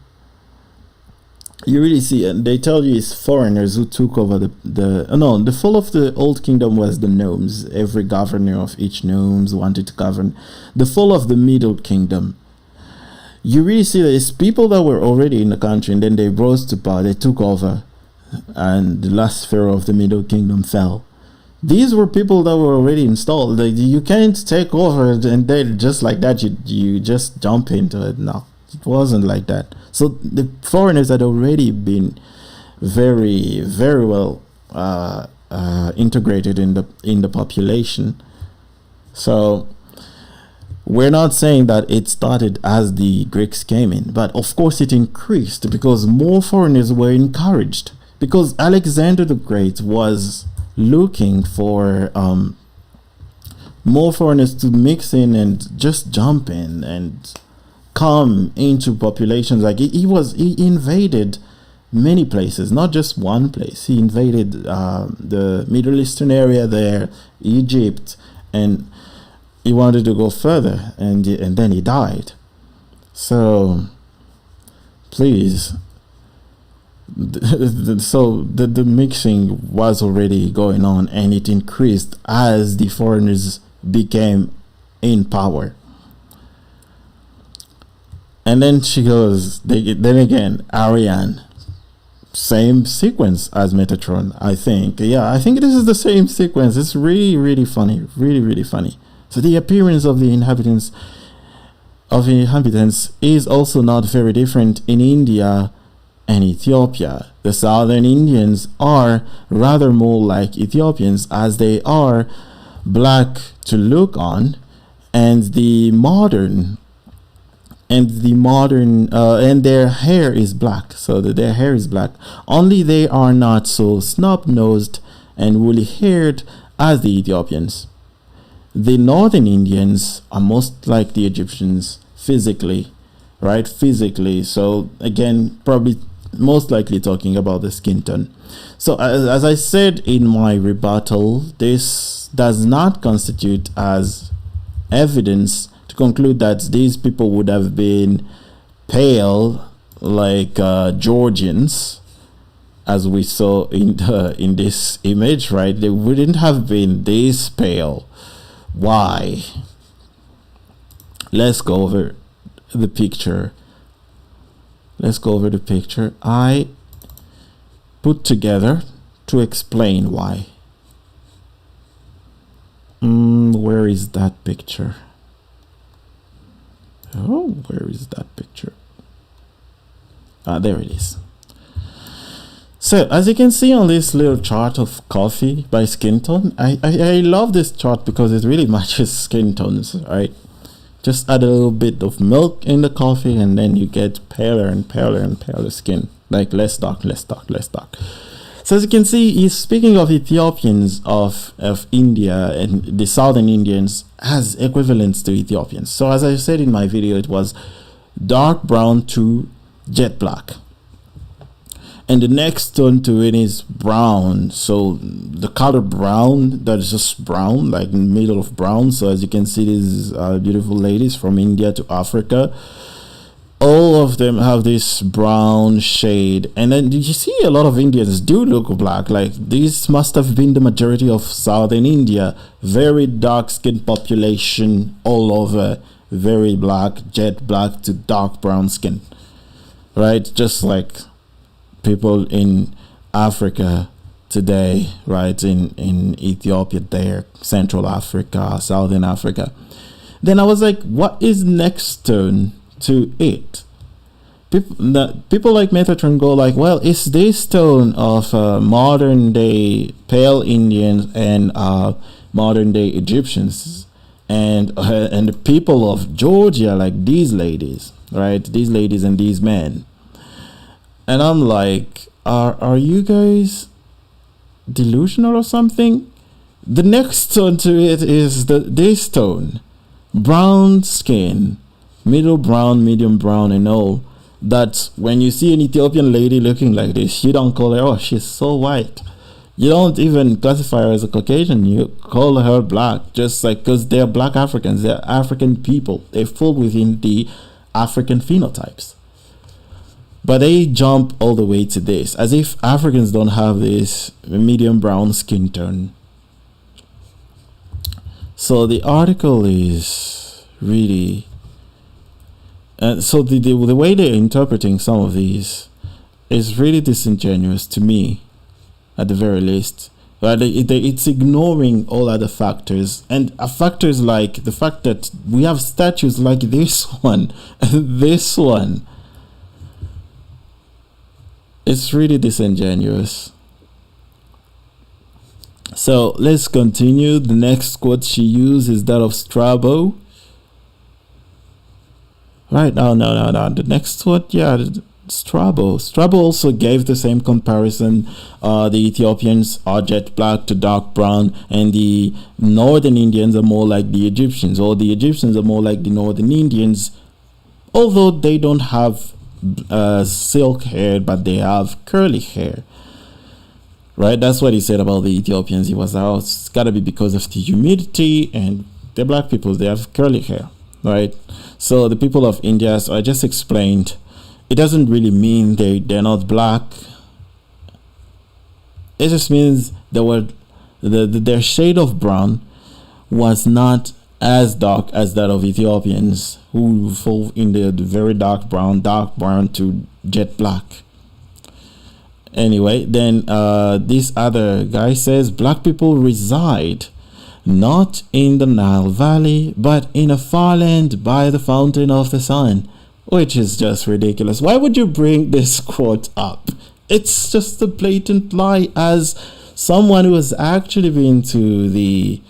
you really see, and they tell you it's foreigners who took over the fall of the Old Kingdom was the nomes. Every governor of each nomes wanted to govern. The fall of the Middle Kingdom, you really see that it's people that were already in the country, and then they rose to power, they took over, and the last pharaoh of the Middle Kingdom fell. These were people that were already installed. Like, you can't take over and then just like that you just jump into it. No, it wasn't like that. So the foreigners had already been very, very well integrated in the population. So we're not saying that it started as the Greeks came in, but of course it increased because more foreigners were encouraged, because Alexander the Great was looking for more foreigners to mix in and just jump in and come into populations. Like he invaded many places, not just one place. He invaded the Middle Eastern area there, Egypt, and he wanted to go further, and then he died. So please, so the mixing was already going on, and it increased as the foreigners became in power. And then she goes, then again, Arian, same sequence as Metatron, I think. Yeah, I think this is the same sequence. It's really, really funny. Really, really funny. So the appearance of the inhabitants is also not very different in India and Ethiopia. The southern Indians are rather more like Ethiopians, as they are black to look on, and their hair is black. So their hair is black. Only they are not so snub-nosed and woolly-haired as the Ethiopians. The northern Indians are most like the Egyptians physically, right? Physically. So again, probably most likely talking about the skin tone. So as I said in my rebuttal, this does not constitute as evidence to conclude that these people would have been pale like Georgians, as we saw in this image, right? They wouldn't have been this pale. Why? Let's go over the picture. I put together to explain why. Where is that picture? Oh, where is that picture? There it is. So as you can see on this little chart of coffee by skin tone, I love this chart because it really matches skin tones, right? Just add a little bit of milk in the coffee and then you get paler and paler and paler skin, like less dark. So as you can see, he's speaking of Ethiopians of India, and the southern Indians as equivalents to Ethiopians. So as I said in my video, it was dark brown to jet black. And the next tone to it is brown. So the color brown, that is just brown, like in the middle of brown. So as you can see, these beautiful ladies from India to Africa, all of them have this brown shade. And then you see a lot of Indians do look black. Like this must have been the majority of southern India. Very dark skinned population all over. Very black, jet black to dark brown skin. Right? Just like people in Africa today, right? In Ethiopia there, Central Africa, Southern Africa. Then I was like, what is next tone to it? People like Metatron go like, well, it's this tone of modern day pale Indians and modern day Egyptians and the people of Georgia, like these ladies, right? These ladies and these men. And I'm like, are you guys delusional or something? The next tone to it is this tone. Brown skin, middle brown, medium brown and all. That when you see an Ethiopian lady looking like this, you don't call her, oh, she's so white. You don't even classify her as a Caucasian. You call her black, just like, because they're black Africans. They're African people. They fall within the African phenotypes. But they jump all the way to this, as if Africans don't have this medium brown skin tone. So the article is really... so the way they're interpreting some of these is really disingenuous to me, at the very least. But it's ignoring all other factors, and factors like the fact that we have statues like this one, this one. It's really disingenuous. So let's continue. The next quote she used is that of Strabo. Right, no. The next quote, yeah, Strabo. Strabo also gave the same comparison. The Ethiopians are jet black to dark brown, and the northern Indians are more like the Egyptians, or the Egyptians are more like the northern Indians, although they don't have silk hair, but they have curly hair. Right, that's what he said about the Ethiopians. He was out, it's got to be because of the humidity, and they're black people, they have curly hair. Right, so the people of India, so I just explained, it doesn't really mean they're not black. It just means their shade of brown was not as dark as that of Ethiopians, who fall in the very dark brown to jet black. Anyway, then this other guy says black people reside not in the Nile Valley, but in a far land by the fountain of the sun, which is just ridiculous. Why would you bring this quote up? It's just a blatant lie. As someone who has actually been to the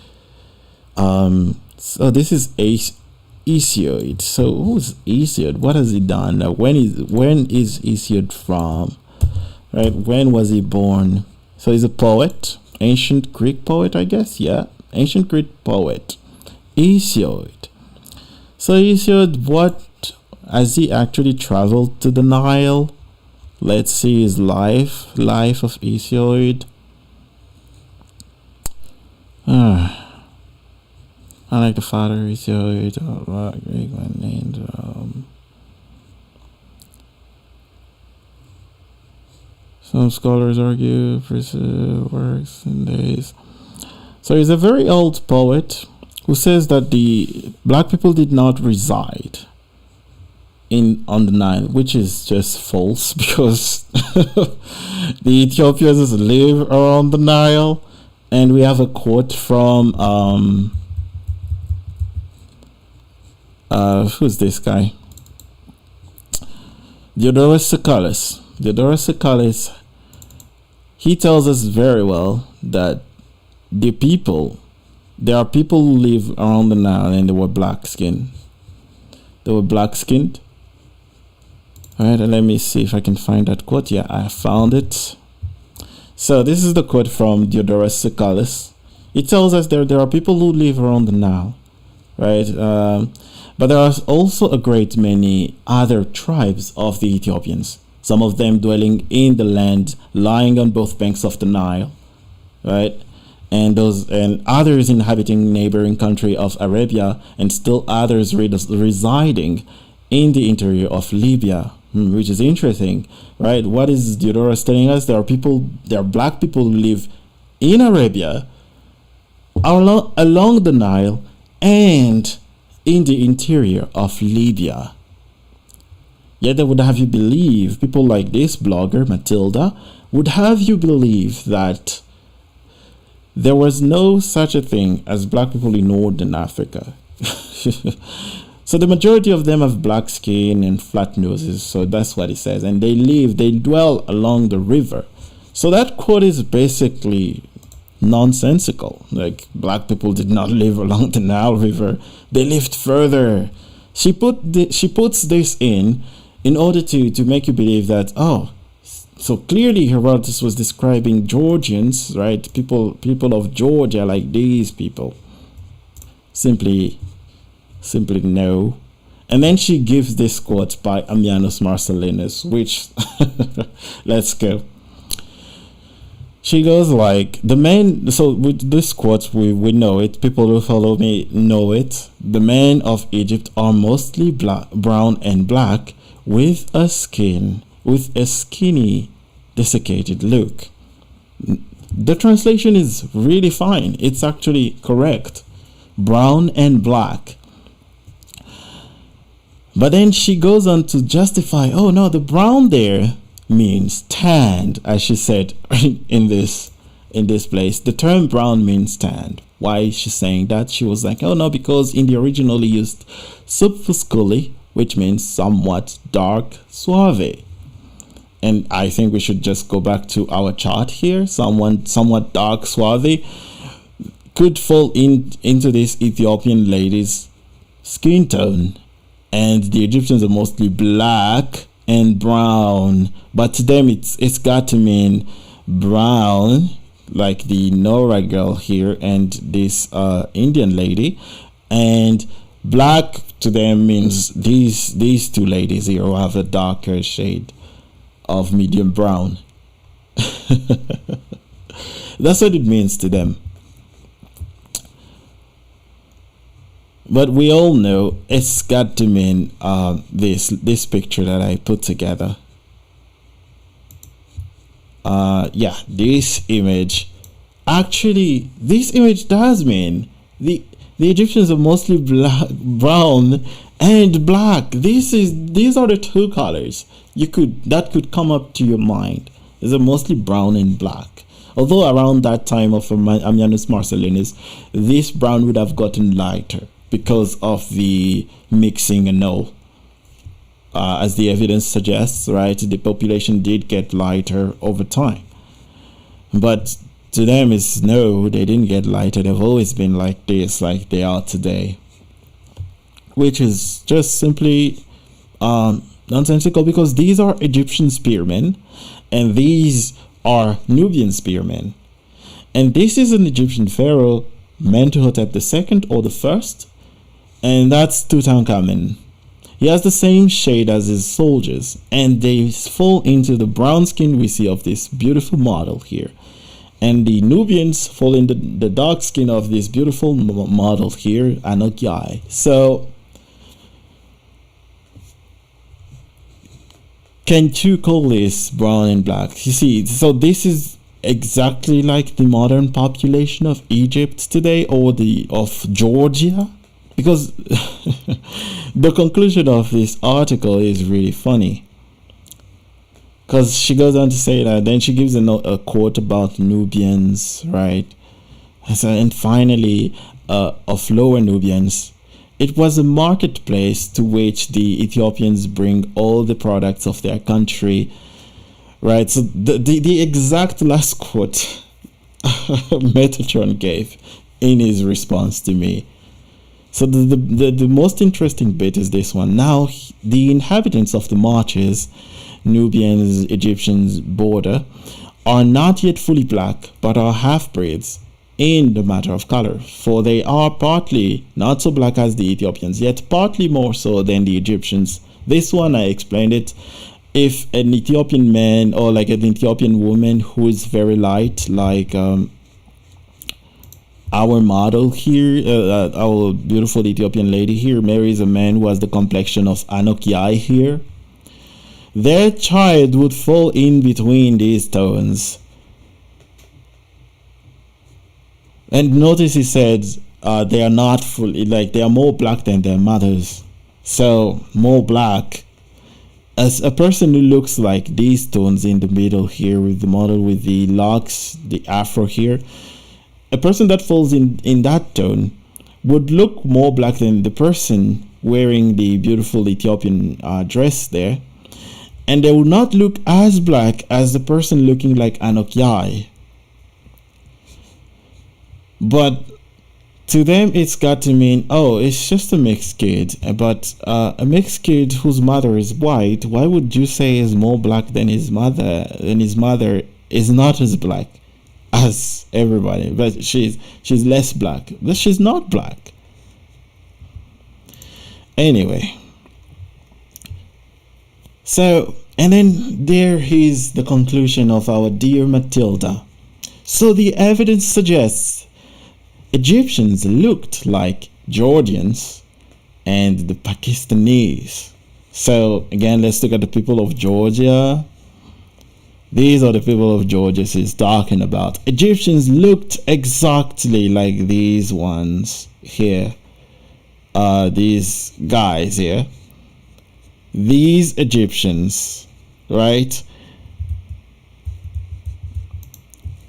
so this is Hesiod. So who's Hesiod? What has he done? When is Hesiod from? Right? When was he born? So he's a poet, ancient Greek poet, I guess. Yeah, ancient Greek poet, Hesiod. So Hesiod, what has he actually traveled to the Nile? Let's see his life of Hesiod. I like the father Hesiod. Greek man named. Some scholars argue works in days. So he's a very old poet who says that the black people did not reside on the Nile, which is just false, because the Ethiopians live around the Nile. And we have a quote from who's this guy? Diodorus Siculus. He tells us very well that there are people who live around the Nile and they were black skinned. Alright, let me see if I can find that quote. Yeah, I found it. So this is the quote from Diodorus Siculus. It tells us there are people who live around the Nile, right? But there are also a great many other tribes of the Ethiopians, some of them dwelling in the land lying on both banks of the Nile, right? And others inhabiting neighboring country of Arabia, and still others residing in the interior of Libya, which is interesting, right? What is Diodorus telling us? There are black people who live in Arabia, along the Nile, and in the interior of Libya. Yet they would have you believe, people like this blogger, Matilda, would have you believe that there was no such a thing as black people in Northern Africa. So the majority of them have black skin and flat noses, so that's what it says. And they dwell along the river. So that quote is basically nonsensical. Like, black people did not live along the Nile River. They lived further. She puts this in order to make you believe that, oh, so clearly Herodotus was describing Georgians, right? People of Georgia, like these people. Simply no. And then she gives this quote by Ammianus Marcellinus, which let's go. She goes like, the men, so with this quote, we know it, people who follow me know it. The men of Egypt are mostly brown and black, with a skinny, desiccated look. The translation is really fine. It's actually correct. Brown and black. But then she goes on to justify, oh no, the brown there means tanned, as she said in this place. The term brown means tanned. Why is she saying that? She was like, oh no, because in the originally used subfusculi, which means somewhat dark, suave. And I think we should just go back to our chart here. Somewhat dark, suave could fall into this Ethiopian lady's skin tone. And the Egyptians are mostly black and brown, but to them it's got to mean brown, like the Nora girl here and this Indian lady, and black to them means these two ladies here who have a darker shade of medium brown. That's what it means to them. But we all know it's got to mean this picture that I put together. Yeah, this image. Actually, this image does mean the Egyptians are mostly brown and black. These are the two colors that could come up to your mind. Is mostly brown and black. Although around that time of Ammianus Marcellinus, this brown would have gotten lighter because of the mixing and all. As the evidence suggests, right, the population did get lighter over time. But to them, it's no, they didn't get lighter. They've always been like this, like they are today. Which is just simply nonsensical, because these are Egyptian spearmen and these are Nubian spearmen. And this is an Egyptian pharaoh, Mentuhotep II or the first, and that's Tutankhamun. He has the same shade as his soldiers, and they fall into the brown skin we see of this beautiful model here. And the Nubians fall into the dark skin of this beautiful model here, Anokiai. So, can you call this brown and black? You see, so this is exactly like the modern population of Egypt today, or of Georgia. Because the conclusion of this article is really funny. Because she goes on to say that, then she gives a quote about Nubians, right? And finally, of Lower Nubians, it was a marketplace to which the Ethiopians bring all the products of their country, right? So the exact last quote Metatron gave in his response to me. So the most interesting bit is this one. Now, the inhabitants of the marches, Nubians, Egyptians border, are not yet fully black, but are half-breeds in the matter of color. For they are partly not so black as the Ethiopians, yet partly more so than the Egyptians. This one, I explained it. If an Ethiopian man or like an Ethiopian woman who is very light, like our model here, our beautiful Ethiopian lady here, marries a man who has the complexion of Anokiai here, their child would fall in between these tones. And notice he said they are not fully, like they are more black than their mothers. So more black. As a person who looks like these tones in the middle here with the model with the locks, the afro here, a person that falls in that tone would look more black than the person wearing the beautiful Ethiopian dress there. And they would not look as black as the person looking like Anokiai. But to them, it's got to mean, oh, it's just a mixed kid. But a mixed kid whose mother is white, why would you say is more black than his mother? And his mother is not as black as everybody, but she's less black, but she's not black. Anyway, so, and then there is the conclusion of our dear Matilda. So the evidence suggests Egyptians looked like Georgians and the Pakistanis. So again, let's look at the people of Georgia. These are the people of Georgia she's talking about. Egyptians looked exactly like these ones here. These guys here. These Egyptians, right?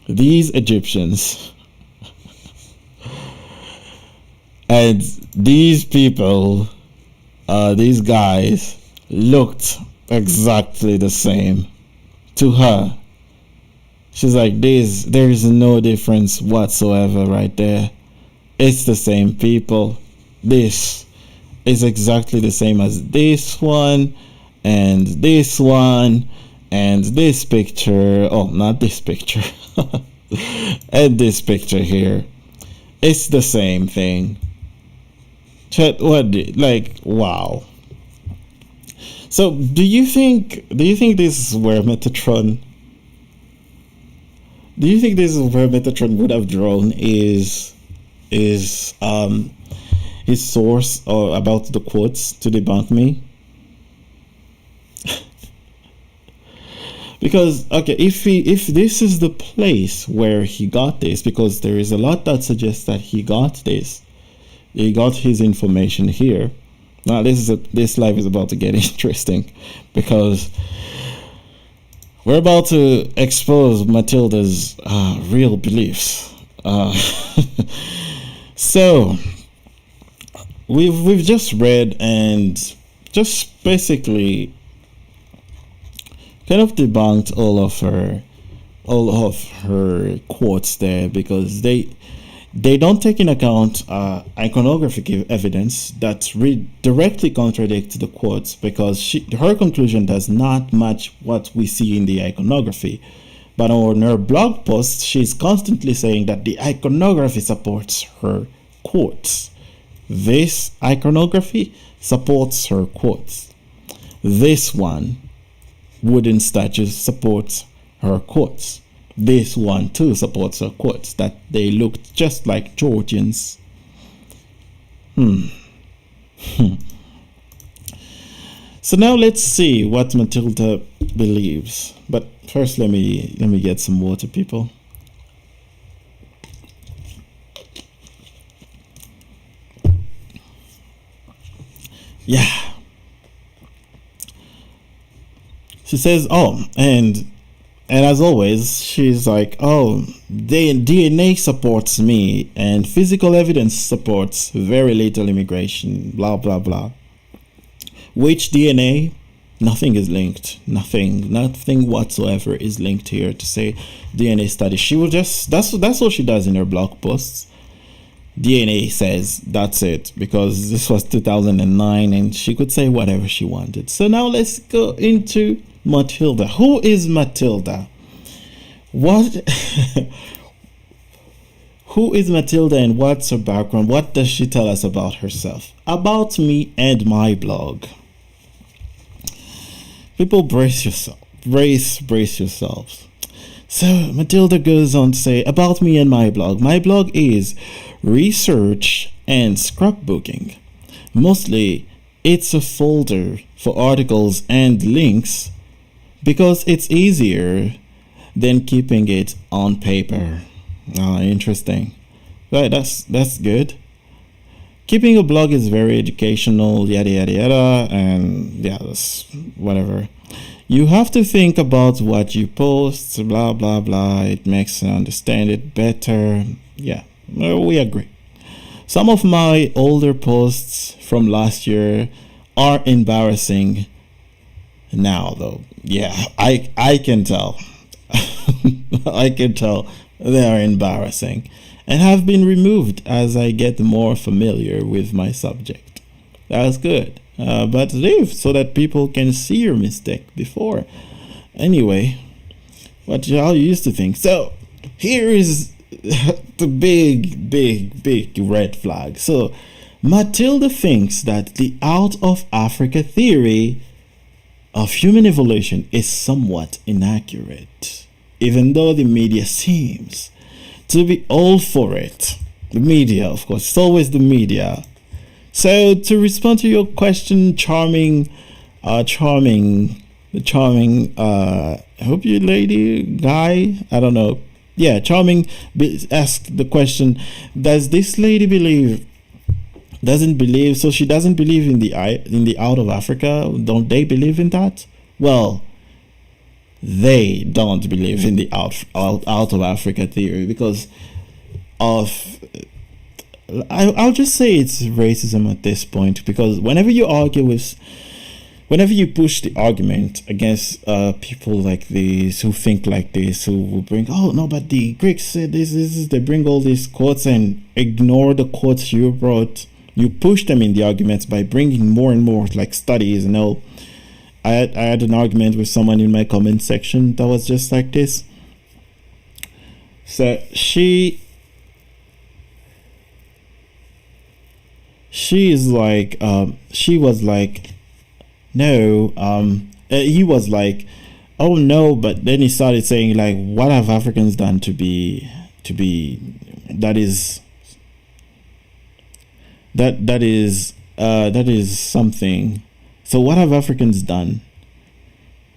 These Egyptians. And these people, these guys, looked exactly the same to her. She's like, there is no difference whatsoever right there. It's the same people. This is exactly the same as this one, and this one, and this picture. Oh, not this picture. And this picture here. It's the same thing. Like, wow. So do you think this is where Metatron would have drawn his source or about the quotes to debunk me? Because okay, if this is the place where he got this, because there is a lot that suggests that he got his information here. Now this life is about to get interesting, because we're about to expose Matilda's real beliefs. So we've just read and just basically kind of debunked all of her quotes there, because they don't take in account iconographic evidence that directly contradicts the quotes, because her conclusion does not match what we see in the iconography. But on her blog post, she's constantly saying that the iconography supports her quotes. This iconography supports her quotes. This one, wooden statues, supports her quotes. This one too supports her quotes, that they looked just like Georgians. So now let's see what Matilda believes. But first, let me get some water, people. Yeah. She says, and as always, she's like, DNA supports me, and physical evidence supports very little immigration, blah, blah, blah. Which DNA? Nothing is linked. Nothing whatsoever is linked here to say DNA study. She will just, that's what she does in her blog posts. DNA says that's it, because this was 2009 and she could say whatever she wanted. So now let's go into Matilda. Who is Matilda? What? Who is Matilda and what's her background? What does she tell us about herself? About me and my blog. People, brace yourself. Brace yourselves. So Matilda goes on to say, about me and my blog. My blog is research and scrapbooking. Mostly, it's a folder for articles and links, because it's easier than keeping it on paper. Interesting. Right, that's good. Keeping a blog is very educational, yada yada yada, and yeah, that's whatever. You have to think about what you post, blah blah blah. It makes you understand it better. Yeah, we agree. Some of my older posts from last year are embarrassing now, though. Yeah, I can tell. I can tell they are embarrassing, and have been removed as I get more familiar with my subject. That's good. But leave so that people can see your mistake before. Anyway, what y'all used to think. So here is the big red flag. So Matilda thinks that the out of Africa theory of human evolution is somewhat inaccurate, even though the media seems to be all for it. The media, of course, it's always the media. So to respond to your question, charming, I hope you lady, guy, I don't know. Yeah, charming asked the question, does this lady believe? Doesn't believe, so she doesn't believe in the out of Africa. Don't they believe in that? Well, they don't believe in the out of Africa theory because of, I'll just say it's racism at this point, because whenever you push the argument against people like this, who think like this, who will bring, oh no, but the Greeks said this, they bring all these quotes and ignore the quotes you brought. You push them in the arguments by bringing more and more like studies and all. I had an argument with someone in my comment section that was just like this. So she is like, she was like, no, he was like, oh no, but then he started saying like, what have Africans done to be that is something. So what have Africans done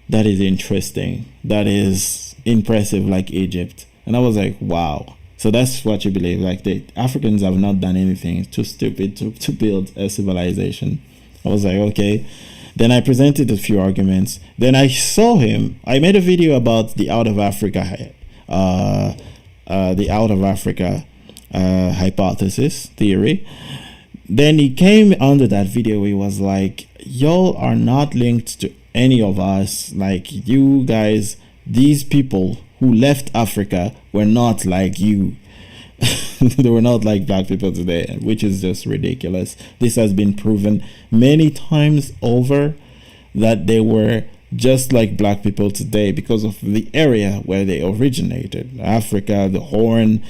that is interesting, that is impressive, like Egypt? And I was like, wow. So that's what you believe, like the Africans have not done anything. It's too stupid to build a civilization. I was like, okay. Then I presented a few arguments. Then I saw him. I made a video about the out of Africa, hypothesis theory. Then he came under that video. He was like, y'all are not linked to any of us. Like, you guys, these people who left Africa were not like you. They were not like black people today, which is just ridiculous. This has been proven many times over that they were just like black people today because of the area where they originated. Africa, the Horn.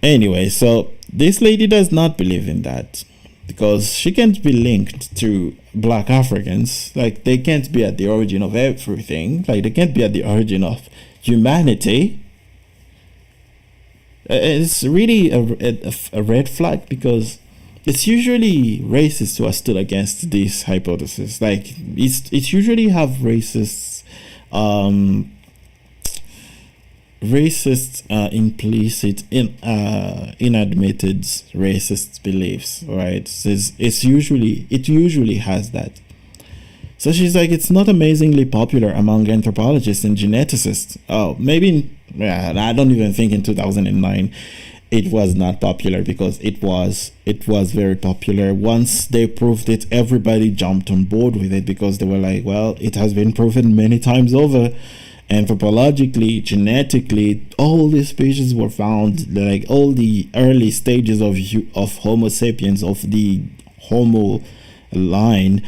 Anyway, so this lady does not believe in that because she can't be linked to black Africans. Like, they can't be at the origin of everything. Like, they can't be at the origin of humanity. It's really a red flag because it's usually racists who are still against this hypothesis. Like, it usually have racists implicit inadmitted racist beliefs, right? It usually has that. So she's like, it's not amazingly popular among anthropologists and geneticists. Oh, maybe, yeah, I don't even think in 2009 it was not popular, because it was very popular. Once they proved it, everybody jumped on board with it because they were like, well, it has been proven many times over. Anthropologically, genetically, all these species were found, like all the early stages of Homo sapiens, of the Homo line,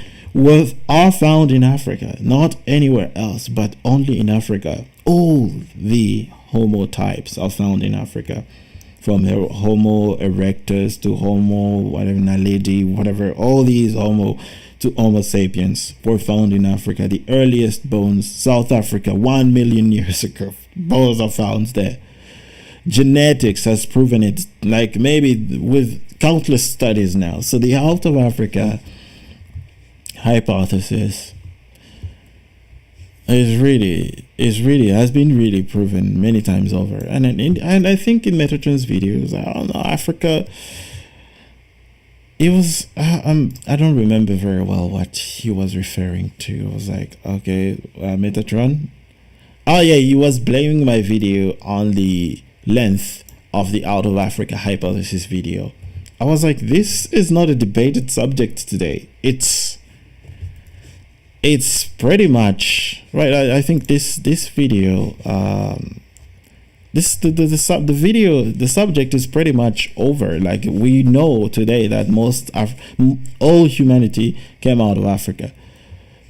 are found in Africa, not anywhere else, but only in Africa. All the Homo types are found in Africa, from Homo erectus to Homo whatever, naledi, whatever. All these Homo to Homo sapiens were found in Africa. The earliest bones, South Africa, 1 million years ago, bones are found there. Genetics has proven it, like maybe with countless studies now. So the out of Africa hypothesis has been really proven many times over. And I think in Metatron's videos, I don't know, Africa, it was I don't remember very well what he was referring to. I was like, okay, Metatron. Oh yeah, he was blaming my video on the length of the out of Africa hypothesis video. I was like, this is not a debated subject today. It's pretty much right. I think this video, the subject is pretty much over. Like, we know today that all humanity came out of Africa.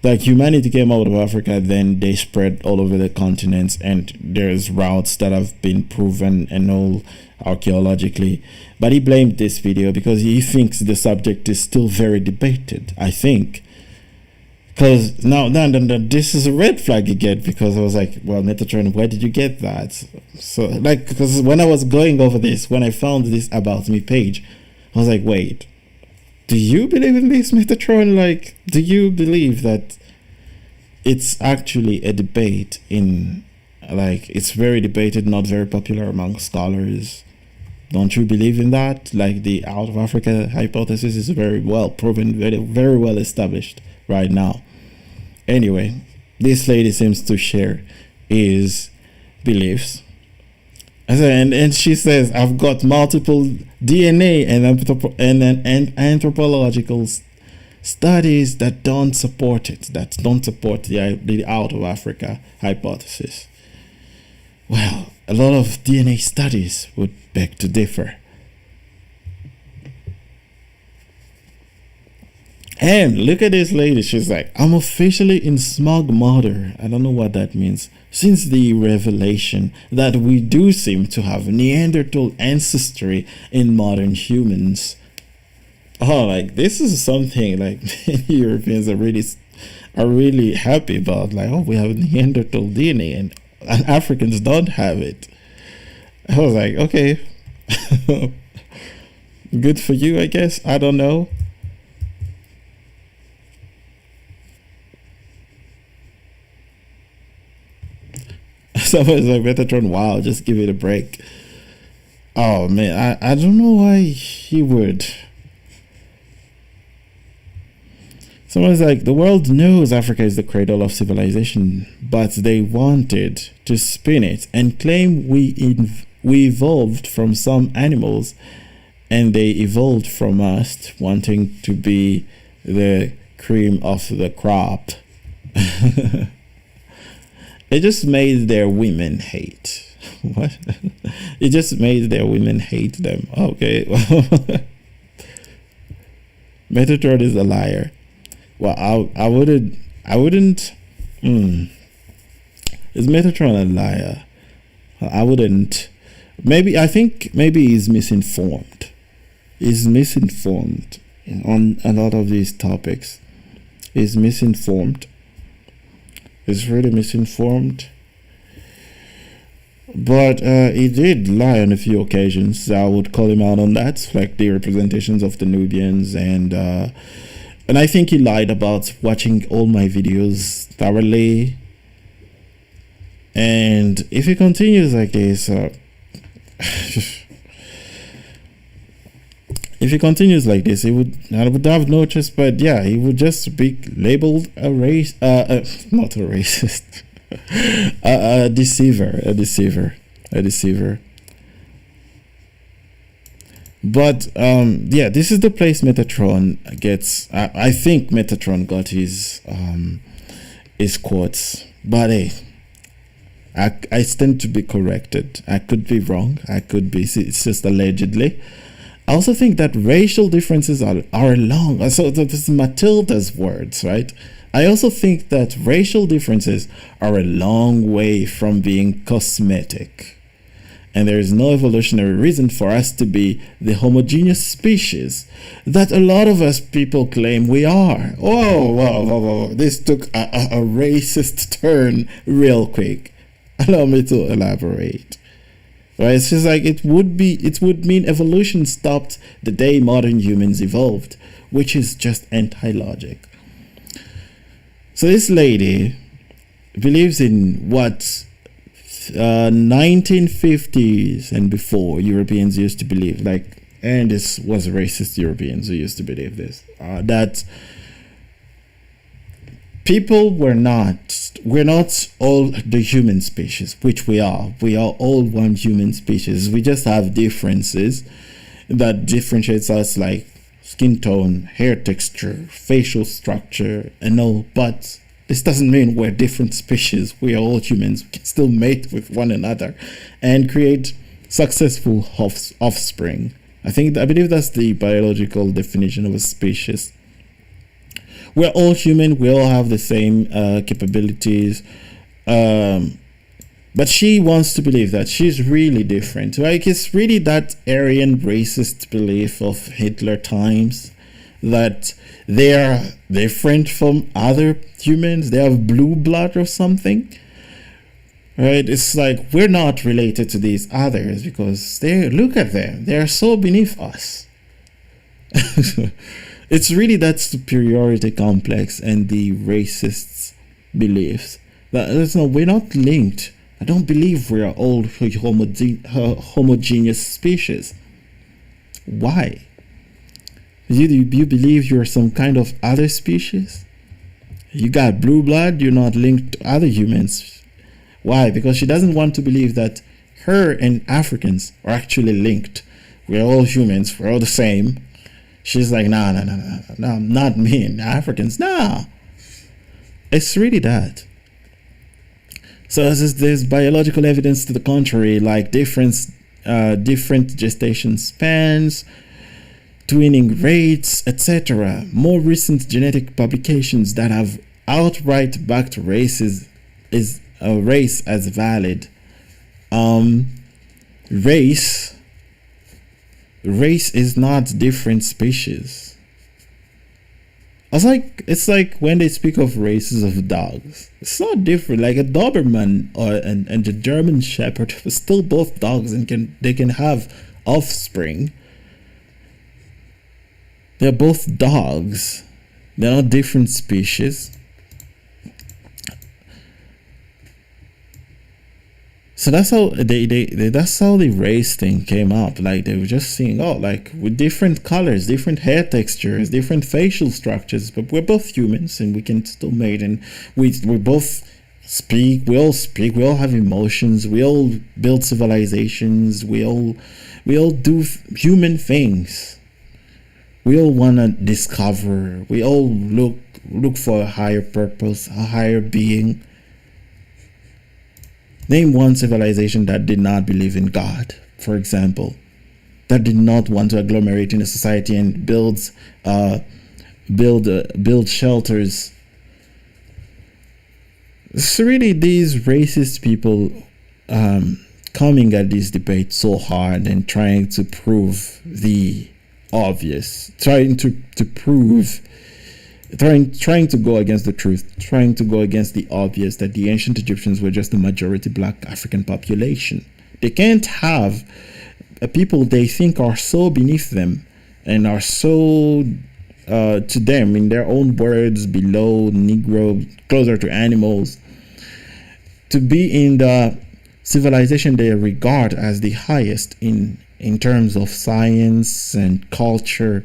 Like, humanity came out of Africa, then they spread all over the continents, and there's routes that have been proven and all archaeologically. But he blamed this video because he thinks the subject is still very debated, I think. Because now this is a red flag again, because I was like, well, Metatron, where did you get that? So, like, because when I was going over this, when I found this About Me page, I was like, wait, do you believe in this, Metatron? Like, do you believe that it's actually a debate in, like, it's very debated, not very popular among scholars? Don't you believe in that? Like, the out of Africa hypothesis is very well proven, very, very well established right now. Anyway, this lady seems to share his beliefs. And she says, I've got multiple DNA and anthropological studies that don't support it, that don't support the out of Africa hypothesis. Well, a lot of DNA studies would beg to differ. And look at this lady. She's like, I'm officially in smug murder. I don't know what that means. Since the revelation that we do seem to have Neanderthal ancestry in modern humans. Oh, like, this is something like many Europeans are really happy about. Like, oh, we have Neanderthal DNA and Africans don't have it. I was like, okay. Good for you, I guess. I don't know. Someone's like, Metatron, wow, just give it a break. Oh man, I don't know why he would. Someone's like, the world knows Africa is the cradle of civilization, but they wanted to spin it and claim we evolved from some animals, and they evolved from us, wanting to be the cream of the crop. It just made their women hate. What? It just made their women hate them. Okay. Metatron is a liar. Well, I wouldn't. Is Metatron a liar? I wouldn't. I think maybe he's misinformed. He's misinformed on a lot of these topics. He's misinformed. He's really misinformed. But he did lie on a few occasions. I would call him out on that, like the representations of the Nubians, and I think he lied about watching all my videos thoroughly. And if he continues like this, if he continues like this, I would have no choice, but yeah, he would just be labeled not a racist, a deceiver. But yeah, this is the place Metatron gets. I think Metatron got his quotes, but hey, I stand to be corrected. I could be wrong. It's just allegedly. I also think that racial differences are long. So this is Matilda's words, right? I also think that racial differences are a long way from being cosmetic. And there is no evolutionary reason for us to be the homogeneous species that a lot of us people claim we are. Whoa. This took a racist turn real quick. Allow me to elaborate. Right? It's just like it would mean evolution stopped the day modern humans evolved, which is just anti-logic. So this lady believes in what 1950s and before Europeans used to believe, and this was racist Europeans who used to believe this, that we're not all the human species, which we are all one human species. We just have differences that differentiates us, like skin tone, hair texture, facial structure, and all, but this doesn't mean we're different species. We are all humans. We can still mate with one another and create successful offspring. I believe that's the biological definition of a species. We're all human. We all have the same capabilities. But she wants to believe that she's really different. Like, it's really that Aryan racist belief of Hitler times, that they are different from other humans. They have blue blood or something, right? It's like we're not related to these others because look at them, they are so beneath us. It's really that superiority complex and the racists' beliefs that we're not linked. I don't believe we are all homogeneous species. Why? You believe you're some kind of other species? You got blue blood, you're not linked to other humans. Why? Because she doesn't want to believe that her and Africans are actually linked. We're all humans, we're all the same. She's like, no, not me and Africans, nah. It's really that. So there's biological evidence to the contrary, like different gestation spans, twinning rates, etc. More recent genetic publications that have outright backed race as valid. Race is not different species. It's like when they speak of races of dogs, it's not different. Like a Doberman and the German Shepherd are still both dogs and they can have offspring. They're both dogs. They're not different species. So that's how that's how the race thing came up. Like they were just seeing, oh, like with different colors, different hair textures, different facial structures, but we're both humans and we can still mate, and we both speak, we all have emotions, we all build civilizations, we all do human things. We all wanna discover, we all look for a higher purpose, a higher being. Name one civilization that did not believe in God, for example, that did not want to agglomerate in a society and build shelters. It's really these racist people coming at this debate so hard and trying to prove the obvious, trying to go against the truth, trying to go against the obvious, that the ancient Egyptians were just a majority black African population. They can't have a people they think are so beneath them and are so to them, in their own words, below, Negro, closer to animals, to be in the civilization they regard as the highest in terms of science and culture.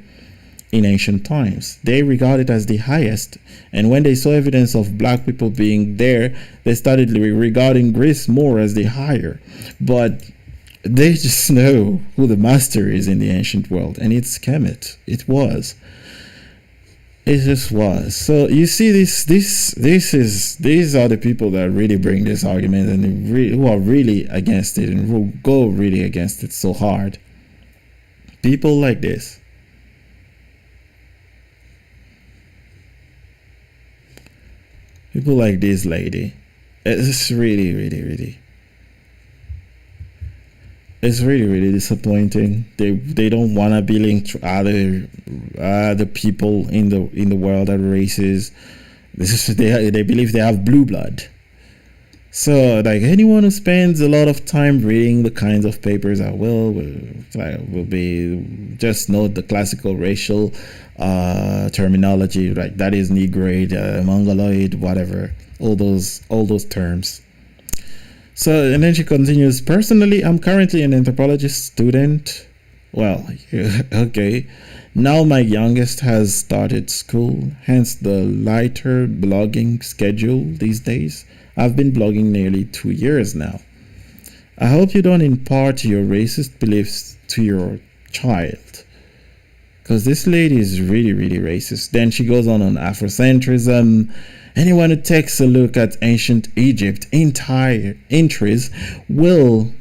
In ancient times, they regard it as the highest, and when they saw evidence of black people being there, they started regarding Greece more as the higher. But they just know who the master is in the ancient world, and it's Kemet. It just was. So you see, these are the people that really bring this argument, and who are really against it, and who go really against it so hard. People like this. People like this lady, it's really disappointing. They don't want to be linked to other people in the world, other races. They believe they have blue blood. So like anyone who spends a lot of time reading the kinds of papers I will be, just note the classical racial terminology, right? That is Negroid, Mongoloid, whatever, all those terms. So, and then she continues, personally, I'm currently an anthropology student. Well, okay. Now my youngest has started school, hence the lighter blogging schedule these days. I've been blogging nearly 2 years now. I hope you don't impart your racist beliefs to your child, because this lady is really racist. Then she goes on Afrocentrism. Anyone who takes a look at ancient Egypt entire entries will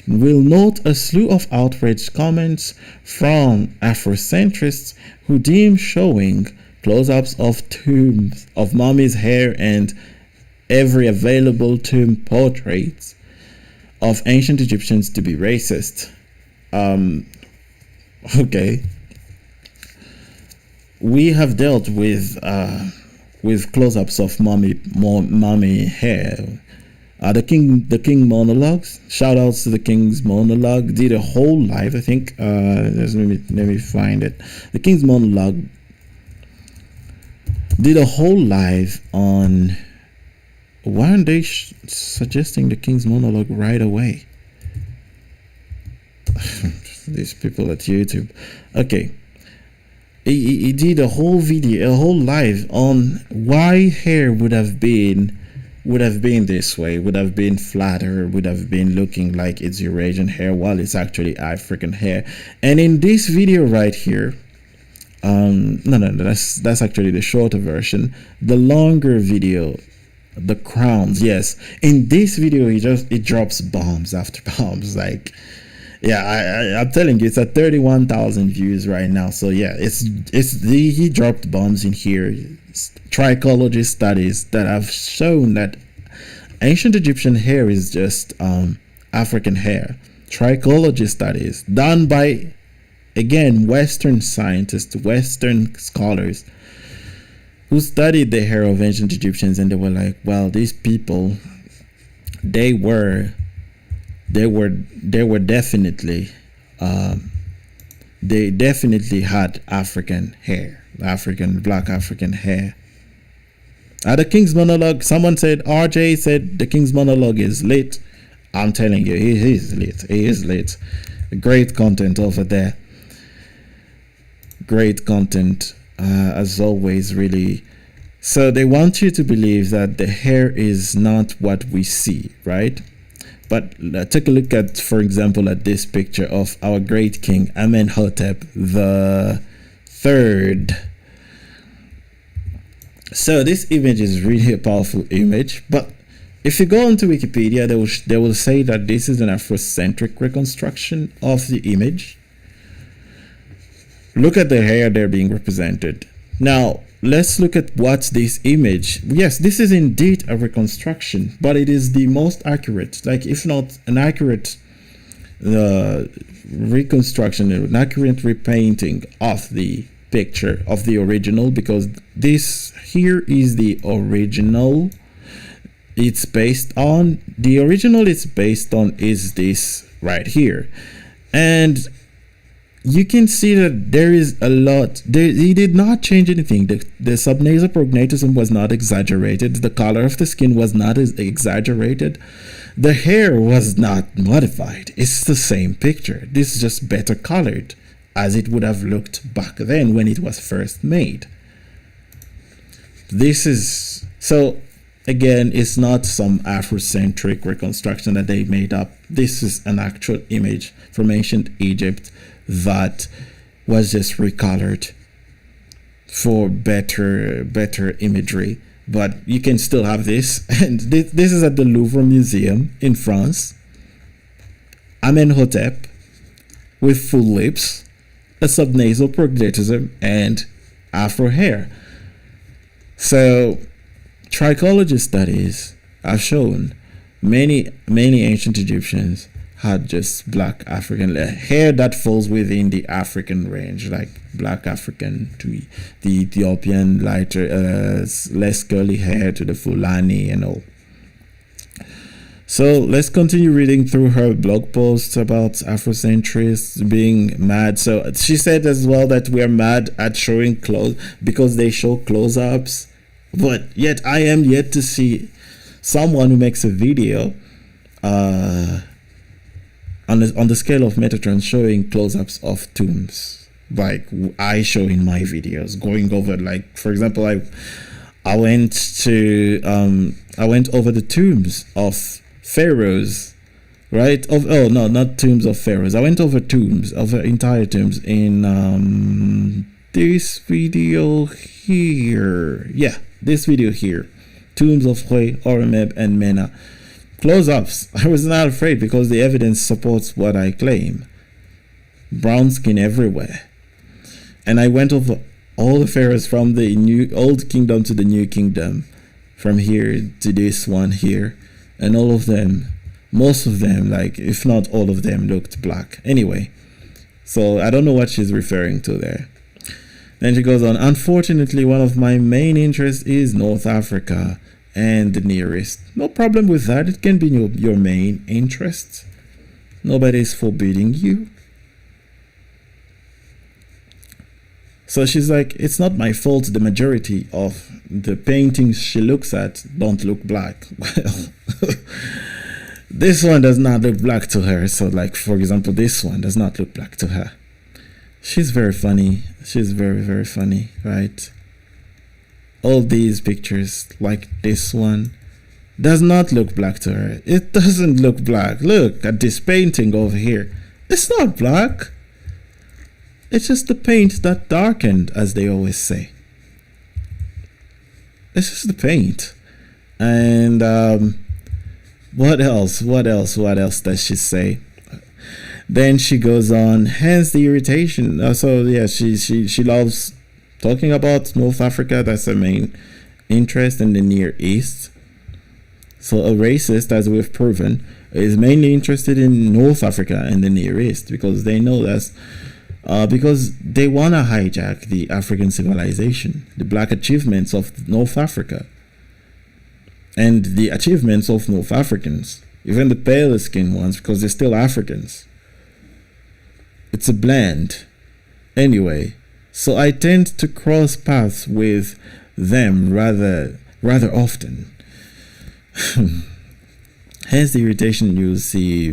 note a slew of outraged comments from Afrocentrists who deem showing close-ups of tombs of mummies' hair and every available tomb portraits of ancient Egyptians to be racist. Okay. We have dealt with close-ups of mummy hair. The King monologues. Shout outs to the King's monologue. Did a whole live, I think. Let me find it. The King's monologue did a whole live on. Why aren't they suggesting the King's monologue right away? These people at YouTube. Okay. He did a whole video, a whole live on why hair would have been this way, would have been flatter, would have been looking like it's Eurasian hair while it's actually African hair. And in this video right here, that's actually the shorter version. The longer video, the crowns, yes. In this video, it drops bombs after bombs. Like, yeah, I'm telling you, it's at 31,000 views right now. So yeah, he dropped bombs in here. Trichology studies that have shown that ancient Egyptian hair is just African hair. Trichology studies done by, again, Western scientists, Western scholars who studied the hair of ancient Egyptians, and they were like, well, these people, they were definitely they definitely had African hair, black African hair. The King's monologue, someone said, RJ said the King's monologue is lit. I'm telling you, he is lit. He is lit. Great content over there. Great content, as always, really. So they want you to believe that the hair is not what we see, right? But take a look at, for example, at this picture of our great king, Amenhotep the Third. So this image is really a powerful image, but if you go onto Wikipedia, they will say that this is an Afrocentric reconstruction of the image. Look at the hair there being represented. Now, let's look at what's this image. Yes, this is indeed a reconstruction, but it is the most accurate, like if not an accurate reconstruction, an accurate repainting of the picture of the original, because this here is the original. It's based on, the original it's based on is this right here. And you can see that there is a lot. He did not change anything. The subnasal prognatism was not exaggerated. The color of the skin was not exaggerated. The hair was not modified. It's the same picture. This is just better colored, as it would have looked back then when it was first made. This is, so again, it's not some Afrocentric reconstruction that they made up. This is an actual image from ancient Egypt that was just recolored for better imagery. But you can still have this, and this is at the Louvre Museum in France. Amenhotep with full lips, a subnasal prognatism, and afro hair. So trichology studies have shown many ancient Egyptians had just black African hair that falls within the African range, like black African to the Ethiopian, lighter, less curly hair to the Fulani and all. So let's continue reading through her blog posts about Afrocentrists being mad. So she said as well that we are mad at showing clothes because they show close-ups, but yet I am yet to see someone who makes a video on the scale of Metatron showing close-ups of tombs, like I show in my videos, going over, like, for example, I went over the tombs of pharaohs, right? Not tombs of pharaohs. I went over tombs, over entire tombs in this video here. Yeah, this video here. Tombs of Re, Horemheb, and Mena. Close-ups. I was not afraid because the evidence supports what I claim. Brown skin everywhere. And I went over all the pharaohs from the old kingdom to the new kingdom, from here to this one here, and all of them, most of them, like if not all of them, looked black. Anyway, so I don't know what she's referring to there. Then she goes on, unfortunately, one of my main interests is North Africa and the Near East. No problem with that. It can be your main interest. Nobody's forbidding you. So she's like, it's not my fault the majority of the paintings she looks at don't look black. Well, this one does not look black to her. So like, for example, this one does not look black to her. She's very funny. She's very, very funny, right? All these pictures, like this one, does not look black to her. It doesn't look black. Look at this painting over here. It's not black. It's just the paint that darkened, as they always say. It's just the paint. And what else? What else does she say? Then she goes on, hence the irritation. So yeah, she loves talking about North Africa. That's her main interest, in the Near East. So a racist, as we've proven, is mainly interested in North Africa and the Near East because they know that's because they want to hijack the African civilization, the black achievements of North Africa, and the achievements of North Africans, even the paler skinned ones, because they're still Africans. It's a blend. Anyway, so I tend to cross paths with them rather often. Hence the irritation you see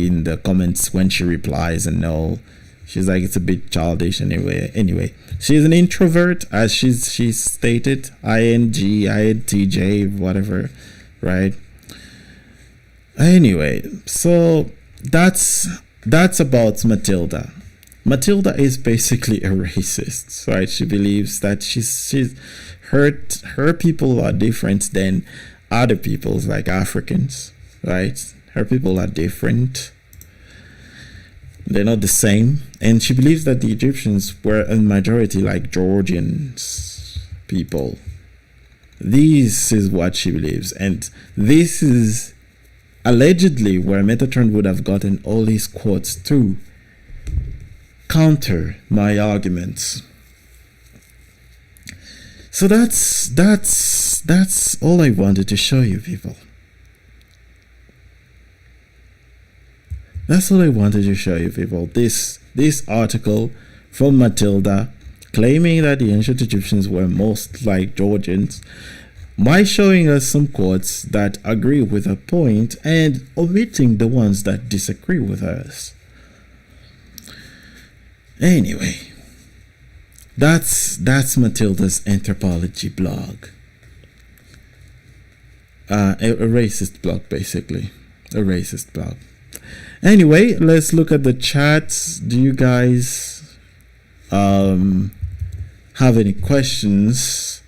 in the comments when she replies, and no, she's like, it's a bit childish anyway. She's an introvert, as she's stated, INTJ, whatever, right? Anyway, so that's about Matilda. Matilda is basically a racist, right? She believes that her people are different than other peoples, like Africans, right? Her people are different. They're not the same. And she believes that the Egyptians were a majority like Georgians people. This is what she believes. And this is allegedly where Metatron would have gotten all his quotes to counter my arguments. So that's all I wanted to show you, people. That's all I wanted to show you, people. This article from Matilda claiming that the ancient Egyptians were most like Georgians, by showing us some quotes that agree with her point and omitting the ones that disagree with us. Anyway, that's Matilda's anthropology blog. A racist blog, basically. A racist blog. Anyway, let's look at the chats. Do you guys have any questions?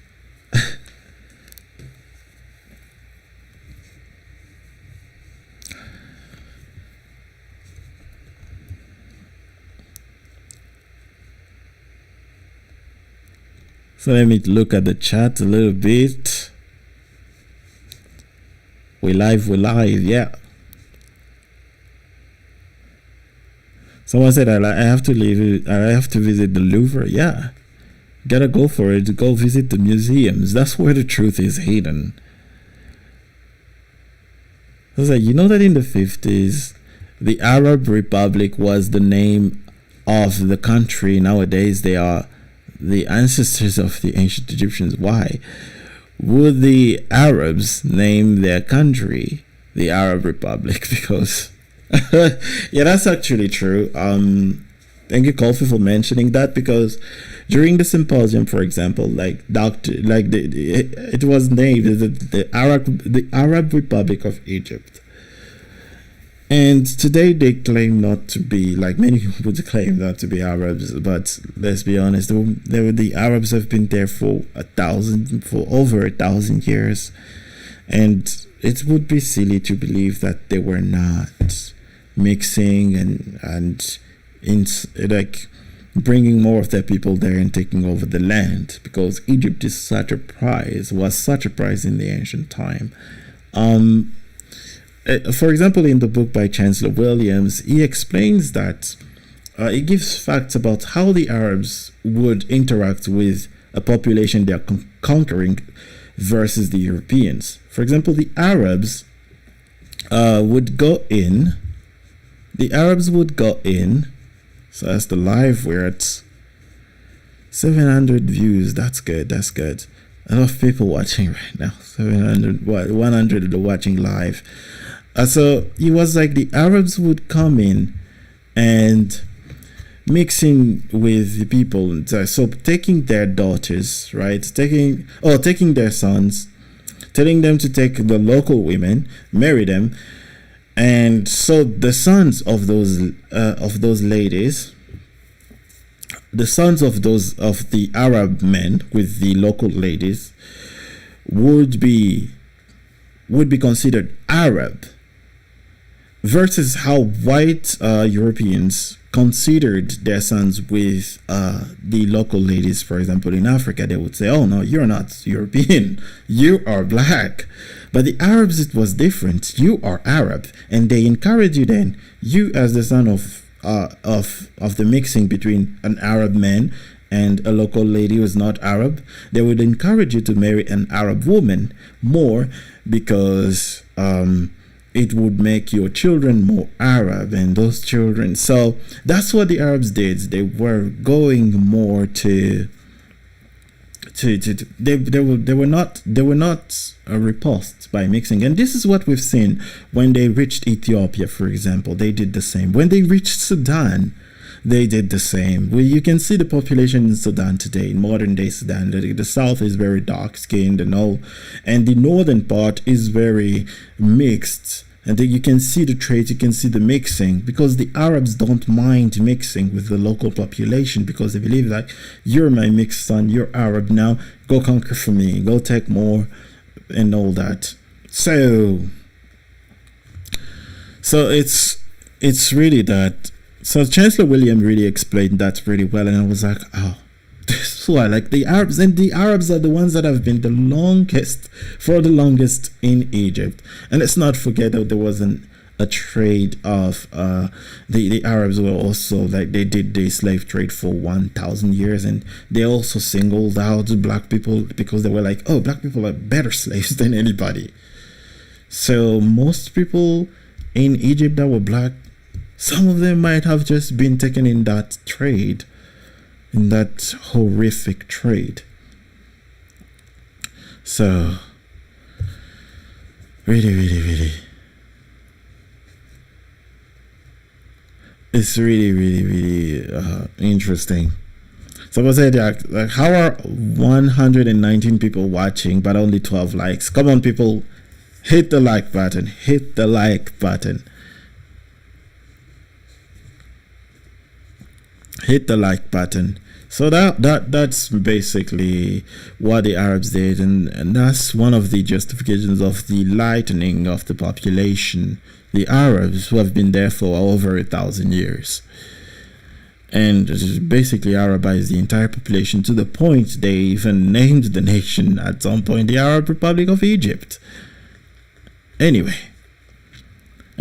So let me look at the chat a little bit. We live, yeah. Someone said I have to leave. I have to visit the Louvre. Yeah, gotta go for it. Go visit the museums. That's where the truth is hidden. I was like, you know that in the 50s, the Arab Republic was the name of the country. Nowadays, they are the ancestors of the ancient Egyptians. Why would the Arabs name their country the Arab Republic? Because yeah, that's actually true. Thank you, Kofi, for mentioning that, because during the symposium, for example, it was named the Arab Republic of Egypt. And today they claim not to be, like many would claim not to be Arabs, but let's be honest, the Arabs have been there for over 1,000 years, and it would be silly to believe that they were not mixing and like bringing more of their people there and taking over the land, because Egypt was such a prize in the ancient time. For example, in the book by Chancellor Williams, he explains that he gives facts about how the Arabs would interact with a population they are conquering versus the Europeans. For example, the Arabs would go in. So that's the live. We're at 700 views. That's good. A lot of people watching right now. 100 are watching live. So it was like the Arabs would come in and mixing with the people. So taking their daughters, right? Taking their sons, telling them to take the local women, marry them. And so the sons of those ladies, the sons of the Arab men with the local ladies would be considered Arab, versus how white Europeans considered their sons with the local ladies. For example, in Africa, they would say, "Oh no, you're not European, you are black." But the Arabs, it was different. You are Arab, and they encourage you. Then you, as the son of the mixing between an Arab man and a local lady who is not Arab, they would encourage you to marry an Arab woman more, because it would make your children more Arab, and those children. So that's what the Arabs did. They were going more to they were not repulsed by mixing. And this is what we've seen when they reached Ethiopia, for example. They did the same. When they reached Sudan, they did the same. Well, you can see the population in Sudan today, in modern day Sudan. The south is very dark skinned and all, and the northern part is very mixed. And then you can see the traits, you can see the mixing, because the Arabs don't mind mixing with the local population, because they believe that you're my mixed son, you're Arab now, go conquer for me, go take more, and all that. So it's really that. So Chancellor William really explained that really well, and I was like, oh, this is why, like, the Arabs, and the Arabs are the ones that have been the longest in Egypt. And let's not forget that there wasn't a trade of the Arabs were also, like, they did the slave trade for 1,000 years, and they also singled out black people because they were like, oh, black people are better slaves than anybody. So most people in Egypt that were black, some of them might have just been taken in that trade, in that horrific trade. So really it's really interesting. So I said, like, how are 119 people watching but only 12 likes? Come on, people, hit the like button, hit the like button. Hit the like button. So that's basically what the Arabs did, and that's one of the justifications of the lightening of the population. The Arabs, who have been there for over 1,000 years, and basically Arabized the entire population to the point they even named the nation at some point the Arab Republic of Egypt. Anyway.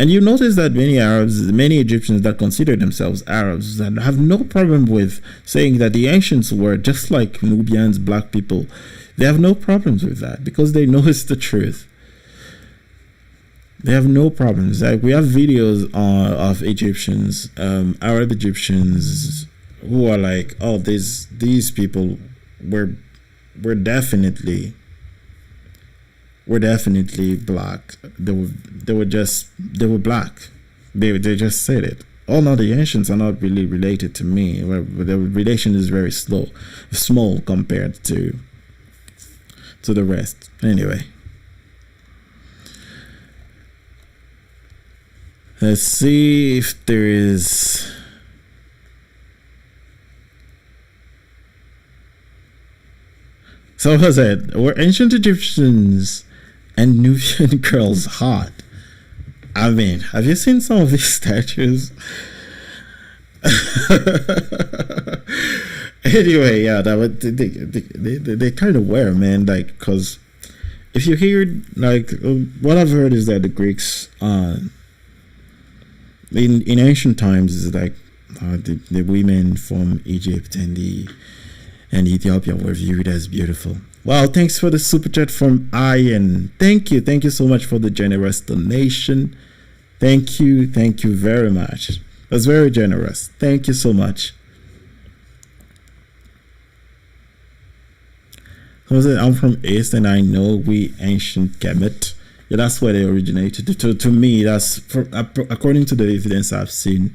And you notice that many Egyptians that consider themselves Arabs that have no problem with saying that the ancients were just like Nubians, black people. They have no problems with that because they know it's the truth. They have no problems. Like, we have videos of Egyptians, Arab Egyptians, who are like, oh, these people were definitely black. They were black. They just said it. Oh no, the ancients are not really related to me. The relation is very small compared to the rest. Anyway, let's see if there is. So as I said, were ancient Egyptians and Nubian girls hot? I mean, have you seen some of these statues? Anyway, yeah, they kind of were, man. Like, because if you hear, like, what I've heard is that the Greeks, in ancient times, is like the women from Egypt and Ethiopia were viewed as beautiful. Wow, thanks for the super chat from Ian. Thank you so much for the generous donation. Thank you very much. That's very generous. Thank you so much. I'm from East, and I know we ancient Kemet. Yeah, that's where they originated. To me, that's according to the evidence I've seen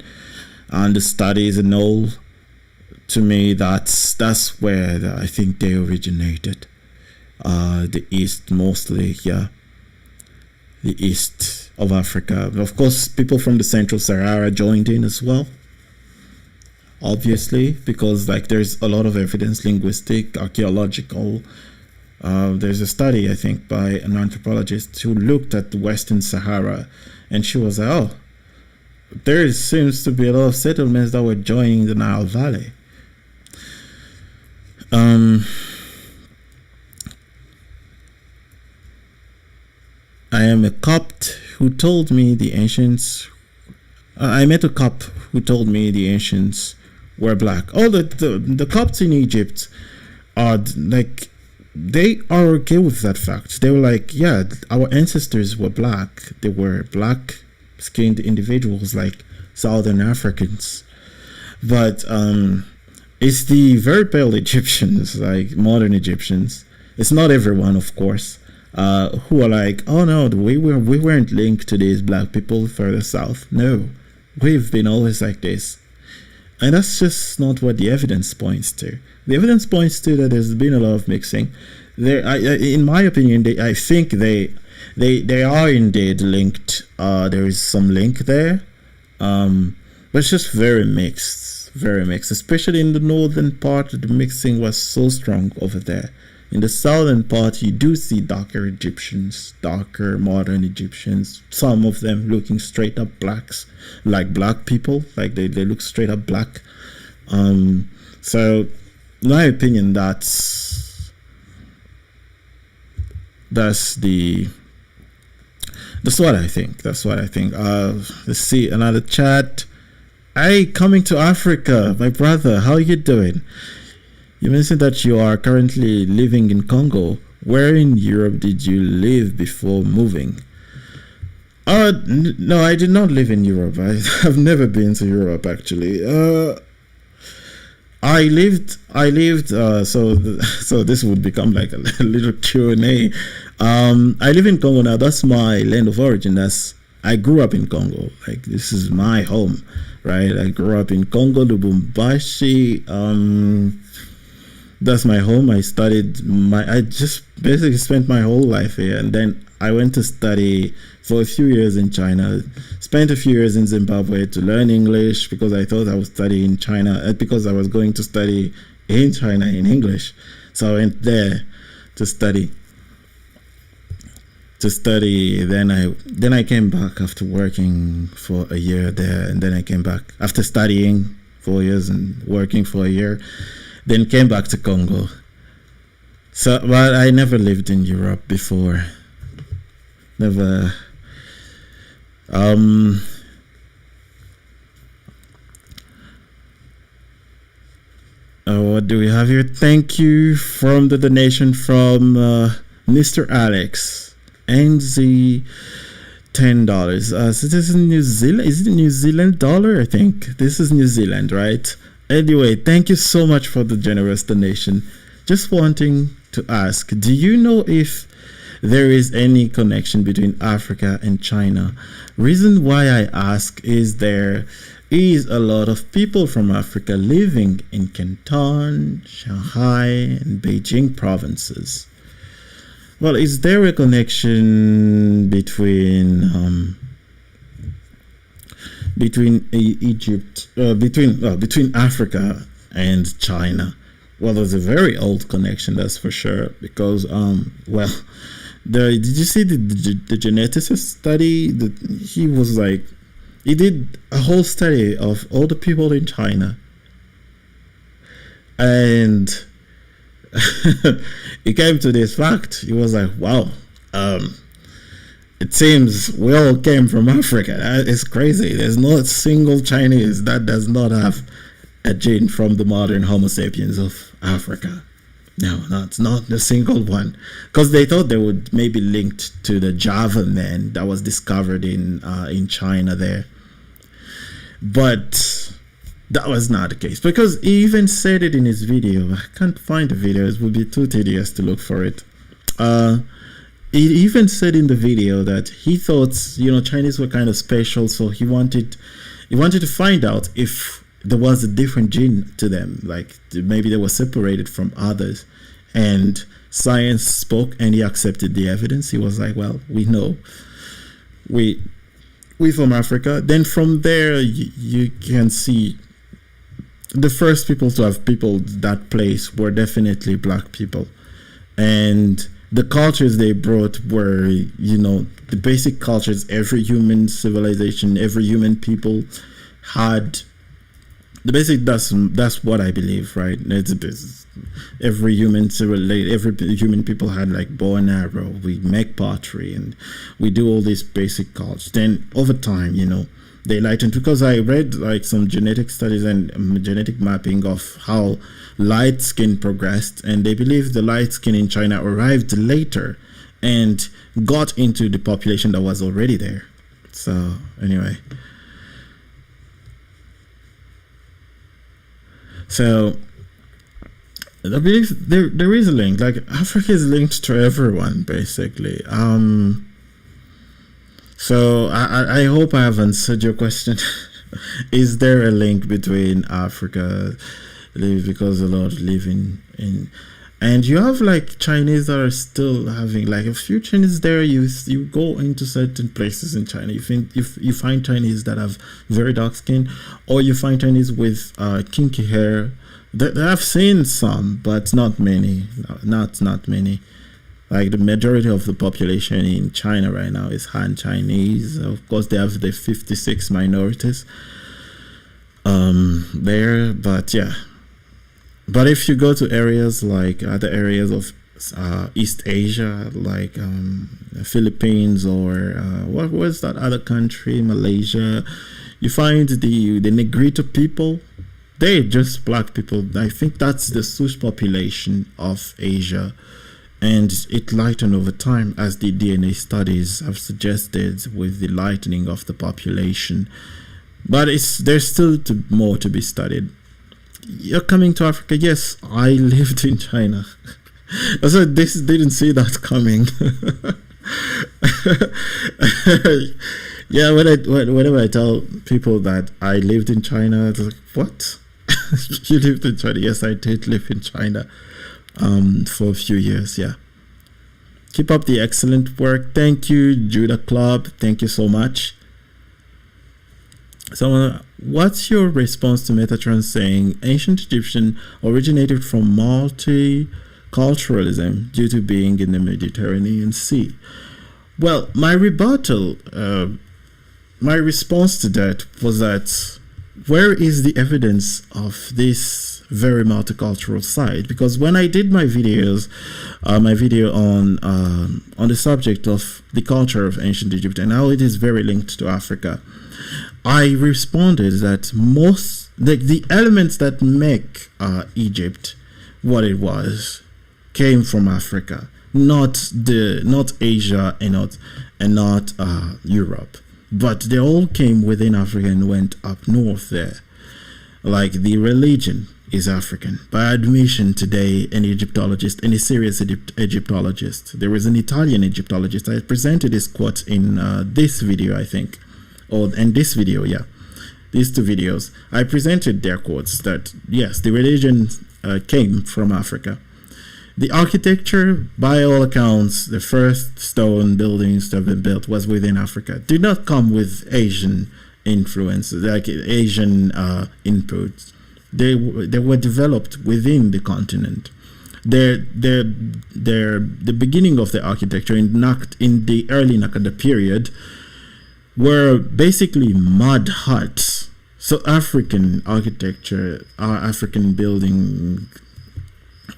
and the studies and all. To me, that's where I think they originated. The East mostly, yeah. The East of Africa. Of course, people from the Central Sahara joined in as well. Obviously, because like there's a lot of evidence, linguistic, archaeological. There's a study, I think, by an anthropologist who looked at the Western Sahara, and she was like, oh, there seems to be a lot of settlements that were joining the Nile Valley. I am a Copt who told me the ancients. I met a Copt who told me the ancients were black. Oh, the Copts in Egypt are like, they are okay with that fact. They were like, yeah, our ancestors were black. They were black-skinned individuals like Southern Africans. But It's the very pale Egyptians, like modern Egyptians. It's not everyone, of course, who are like, oh no, we weren't linked to these black people further south. No, we've been always like this. And that's just not what the evidence points to. The evidence points to that there's been a lot of mixing. In my opinion, I think they are indeed linked. There is some link there, but it's just very mixed, especially in the northern part. The mixing was so strong over there. In the southern part, you do see darker Egyptians, darker modern Egyptians, some of them looking straight up blacks, like black people, like they look straight up black. So in my opinion, that's what I think. Let's see another chat. Hey, coming to Africa, my brother, how are you doing? You mentioned that you are currently living in Congo. Where in Europe did you live before moving? No, I did not live in Europe. I've never been to Europe, actually. I lived. So this would become like a little Q&A. I live in Congo now. That's my land of origin. I grew up in Congo. Like, this is my home, right? I grew up in Congo, Lubumbashi. That's my home. I just basically spent my whole life here, and then I went to study for a few years in China. Spent a few years in Zimbabwe to learn English because I thought I would study in China, because I was going to study in China in English. So I went there to study. Then I came back after working for a year there, and then I came back after studying 4 years and working for a year. Then came back to Congo. So, but I never lived in Europe before. Never. What do we have here? Thank you from the donation from Mr. Alex. NZ $10. So this is New Zealand. Is it New Zealand dollar? I think this is New Zealand, right? Anyway, thank you so much for the generous donation. Just wanting to ask, do you know if there is any connection between Africa and China? Reason why I ask is there is a lot of people from Africa living in Canton, Shanghai, and Beijing provinces. Well, is there a connection between Africa and China? Well, there's a very old connection, that's for sure, because did you see the geneticist study? He did a whole study of all the people in China, and he came to this fact. He was like, wow, it seems we all came from Africa. It's crazy. There's not a single Chinese that does not have a gene from the modern Homo sapiens of Africa. No, it's not a single one. Because they thought they would maybe linked to the Java man that was discovered in China there. But that was not the case. Because he even said it in his video. I can't find the video. It would be too tedious to look for it. He even said in the video that he thought, Chinese were kind of special, so he wanted to find out if there was a different gene to them, like maybe they were separated from others. And science spoke, and he accepted the evidence. He was like, well, we know we from Africa. Then from there, you can see the first people to have peopled that place were definitely black people. And the cultures they brought were, the basic cultures every human civilization, every human people had. The basic, that's what I believe, right? Every human people had like bow and arrow. We make pottery and we do all these basic cultures. Then over time, they lightened, because I read like some genetic studies and genetic mapping of how light skin progressed, and they believe the light skin in China arrived later and got into the population that was already there. So anyway. So I believe there is a link. Like Africa is linked to everyone, basically. So I hope I have answered your question. Is there a link between Africa, because a lot live in and you have like Chinese that are still having like a few Chinese there. You go into certain places in China, you find Chinese that have very dark skin, or you find Chinese with kinky hair. I've seen some, but not many. Not many. Like the majority of the population in China right now is Han Chinese. Of course, they have the 56 minorities there, but yeah. But if you go to areas like other areas of East Asia, like Philippines, or what was that other country, Malaysia, you find the Negrito people. They're just black people. I think that's the source population of Asia, and it lightened over time, as the DNA studies have suggested, with the lightening of the population. But there's still more to be studied. You're coming to Africa. Yes, I lived in China. I said this didn't see that coming. Yeah, whenever I tell people that I lived in China, they're like, what? You lived in China? Yes, I did live in China for a few years. Yeah. Keep up the excellent work. Thank you, Judah Club. Thank you so much. So, what's your response to Metatron saying ancient Egyptian originated from multiculturalism due to being in the Mediterranean Sea? Well, my rebuttal, my response to that was that where is the evidence of this very multicultural side? Because when I did my videos, my video on the subject of the culture of ancient Egypt and how it is very linked to Africa, I responded that most the elements that make Egypt what it was came from Africa, not Asia and not Europe, but they all came within Africa and went up north there. Like the religion is African by admission today. An Egyptologist, any serious Egyptologist, there is an Italian Egyptologist. I presented this quote in this video, I think. And this video, yeah, these two videos, I presented their quotes that yes, the religion came from Africa. The architecture, by all accounts, the first stone buildings to have been built was within Africa. Did not come with Asian influences, like Asian inputs. They were developed within the continent. The beginning of the architecture in the early Nakada period were basically mud huts. So African architecture, African building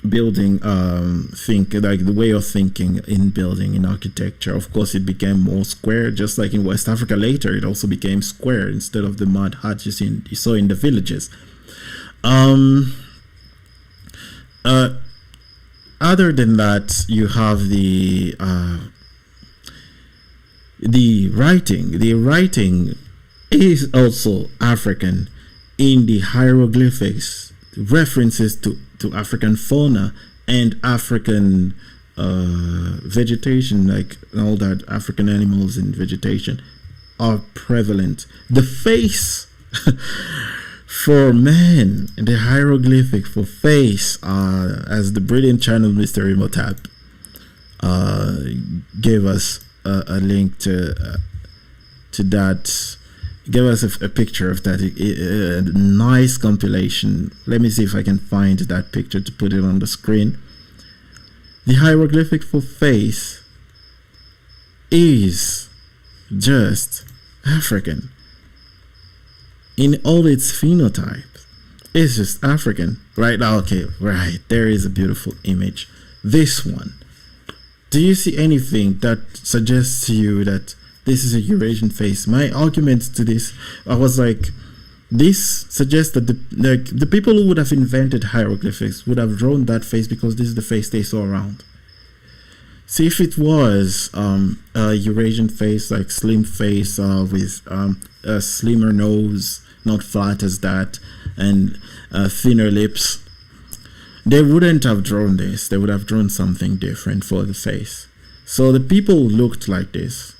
think like the way of thinking in building, in architecture, of course it became more square, just like in West Africa later it also became square instead of the mud huts you saw in the villages. Other than that, you have the writing is also African in the hieroglyphics. References to African fauna and African vegetation, like all that African animals and vegetation are prevalent. The face for man, the hieroglyphic for face, as the brilliant channel Mr. Imhotep gave us a link to that. Give us a picture of that, a nice compilation. Let me see if I can find that picture to put it on the screen. The hieroglyphic for face is just African in all its phenotypes. It's just African. Right now, okay, right, there is a beautiful image. This one. Do you see anything that suggests to you that this is a Eurasian face? My argument to this, I was like, this suggests that the people who would have invented hieroglyphics would have drawn that face because this is the face they saw around. See, if it was a Eurasian face, like slim face with a slimmer nose, not flat as that, and thinner lips. They wouldn't have drawn this. They would have drawn something different for the face. So the people looked like this.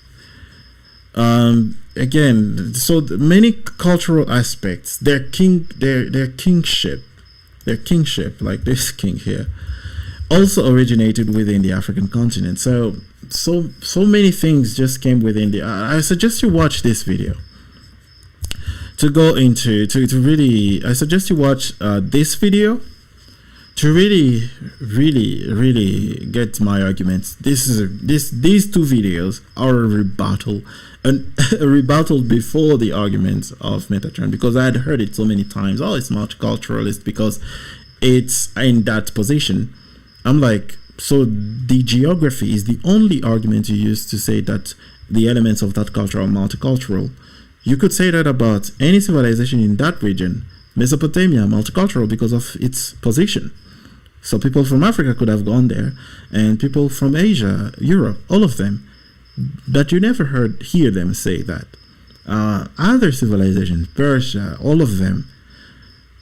Again, so many cultural aspects. Their kingship, like this king here, also originated within the African continent. So many things just came within the. I suggest you watch this video. To go into to really, I suggest you watch this video to really get my arguments. These two videos are a rebuttal, a rebuttal before the arguments of Metatron, because I had heard it so many times. Oh, it's multiculturalist because it's in that position. I'm like, so the geography is the only argument you use to say that the elements of that culture are multicultural. You could say that about any civilization in that region. Mesopotamia, multicultural because of its position. So people from Africa could have gone there, and people from Asia, Europe, all of them. But you never hear them say that. Other civilizations, Persia, all of them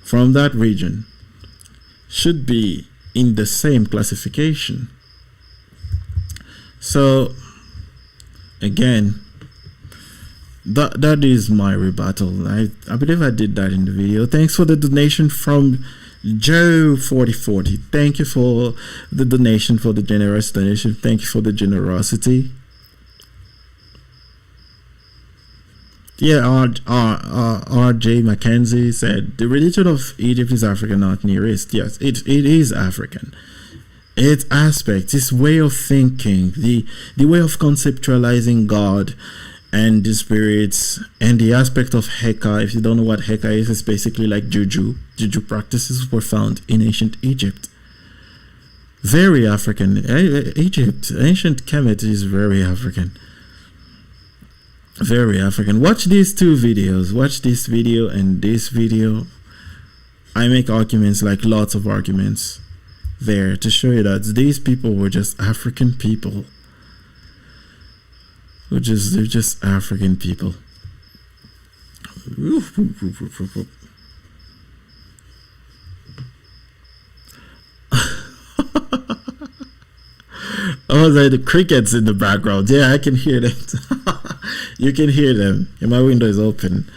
from that region should be in the same classification. So again, that is my rebuttal. I believe I did that in the video. Thanks for the donation from Joe4040. Thank you for the donation, for the generous donation. Thank you for the generosity. Yeah, R.J. Mackenzie said the religion of Egypt is African, not Near East. Yes, it is African. Its aspects, its way of thinking, the way of conceptualizing God and the spirits, and the aspect of Heka. If you don't know what Heka is, it's basically like juju. Juju practices were found in ancient Egypt. Very African. Egypt, ancient Kemet is very African. Very African. Watch these two videos. Watch this video and this video. I make arguments, like lots of arguments there, to show you that these people were just African people. They're just African people. Oh, the crickets in the background. Yeah, I can hear them. You can hear them. Yeah, my window is open.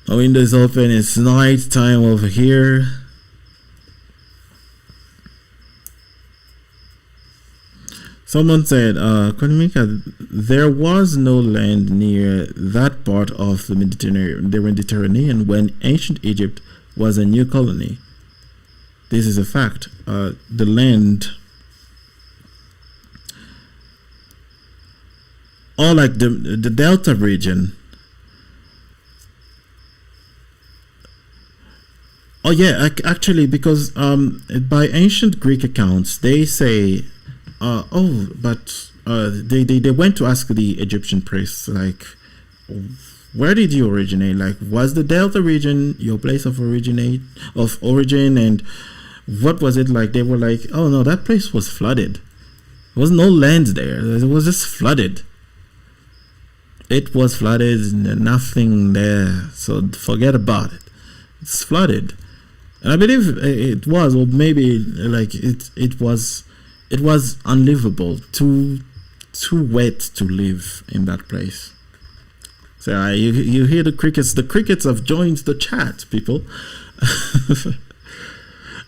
My window is open. It's night time over here. Someone said, Konimika, there was no land near that part of the Mediterranean when ancient Egypt was a new colony. This is a fact. The land, or like the Delta region. Oh yeah, actually, because by ancient Greek accounts, they say, they went to ask the Egyptian priests, like, where did you originate? Like, was the Delta region your place of origin, and what was it like? They were like, oh no, that place was flooded. There was no land there. It was just flooded. It was flooded, nothing there. So forget about it. It's flooded. And I believe it was, or maybe like it was unlivable, too wet to live in that place. So you hear the crickets. The crickets have joined the chat, people.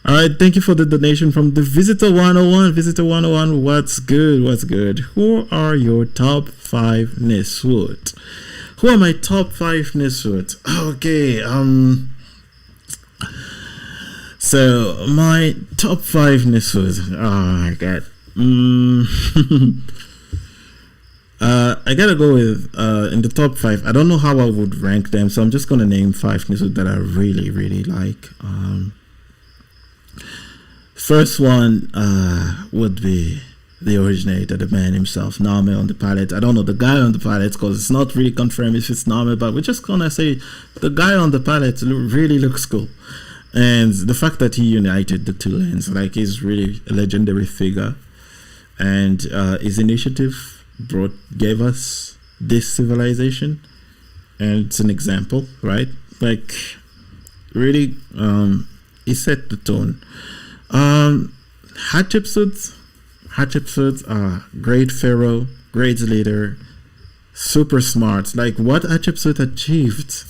All right, thank you for the donation from the Visitor 101. Visitor 101, what's good? What's good? Who are your top 5 Neswut? Who are my top 5 Neswut? Okay, so my top 5 Neswut. Oh my god. I gotta go with in the top 5. I don't know how I would rank them, so I'm just gonna name 5 Neswut that I really, really like. First one would be the originator, the man himself, Name on the palette. I don't know the guy on the palette because it's not really confirmed if it's Name, but we're just gonna say the guy on the palette really looks cool. And the fact that he united the two lands, like, he's really a legendary figure. And his initiative gave us this civilization. and it's an example, right? Like, really, he set the tone. Hatshepsut, great pharaoh, great leader, super smart. Like, what Hatshepsut achieved,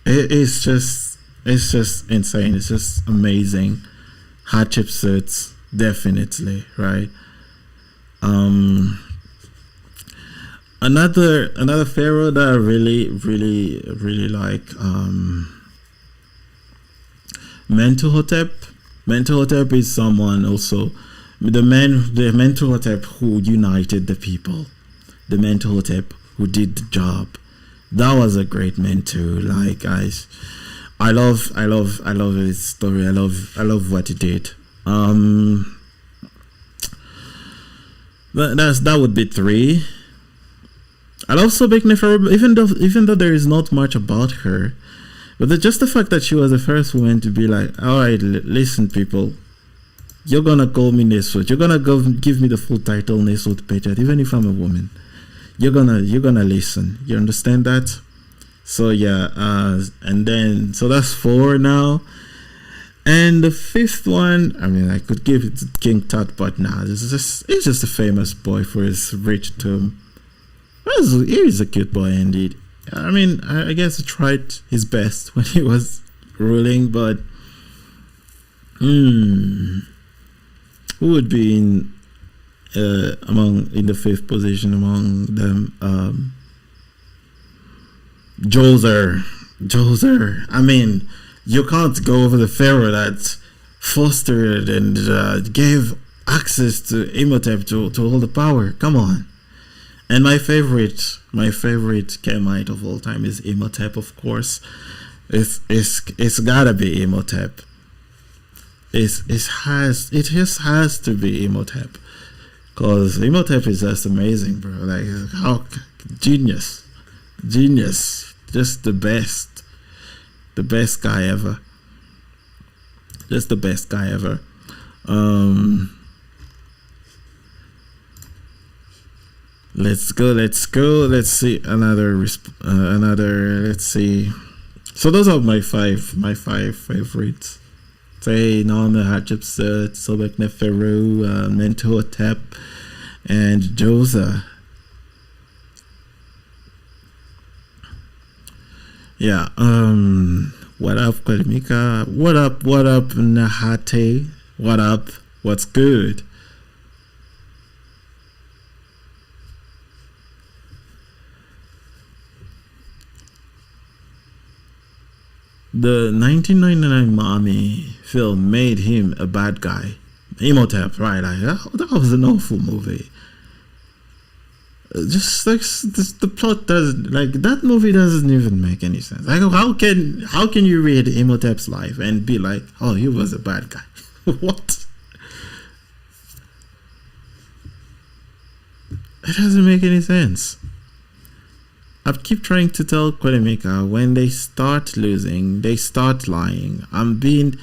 it's just insane. It's just amazing. Hatshepsut, definitely, right? Another pharaoh that I really like, Mentuhotep. Mentuhotep is someone also, the Mentuhotep who united the people, the Mentuhotep who did the job. That was a great Mentu. Like, guys, I love his story. I love what he did. That would be 3. I love Sobeknefer, even though there is not much about her, but just the fact that she was the first woman to be like, all right, listen, people, you're gonna call me Nesut. You're gonna give me the full title Nesut Pechat, even if I'm a woman. You're gonna listen. You understand that? So yeah, and then so that's 4 now. And the 5th one, I mean, I could give it to King Tut, but nah, he's just a famous boy for his rich tomb. He's a cute boy indeed. I mean, I guess he tried his best when he was ruling, but who would be in the 5th position among them? Djoser. I mean, you can't go over the pharaoh that fostered and gave access to Imhotep to all the power. Come on. And my favorite Kemite of all time is Imhotep, of course. It's gotta be Imhotep. It just has to be Imhotep, cause Imhotep is just amazing, bro. Like, how genius, just the best guy ever. Just the best guy ever. Let's go. Let's see another. Let's see. So those are my five favorites. Say Nana, Hatshepsut, Sobekneferu, Mentuhotep, and Djoser. Yeah. What up, Kwalimika? What up, Nahate? What up? What's good? The 1999 Mommy film made him a bad guy. Imhotep, right? That was an awful movie. Just like the plot doesn't, like, that movie doesn't even make any sense. Like, how can you read Imhotep's life and be like, oh, he was a bad guy? What? It doesn't make any sense. I keep trying to tell Kwalimika, when they start losing, they start lying. I'm being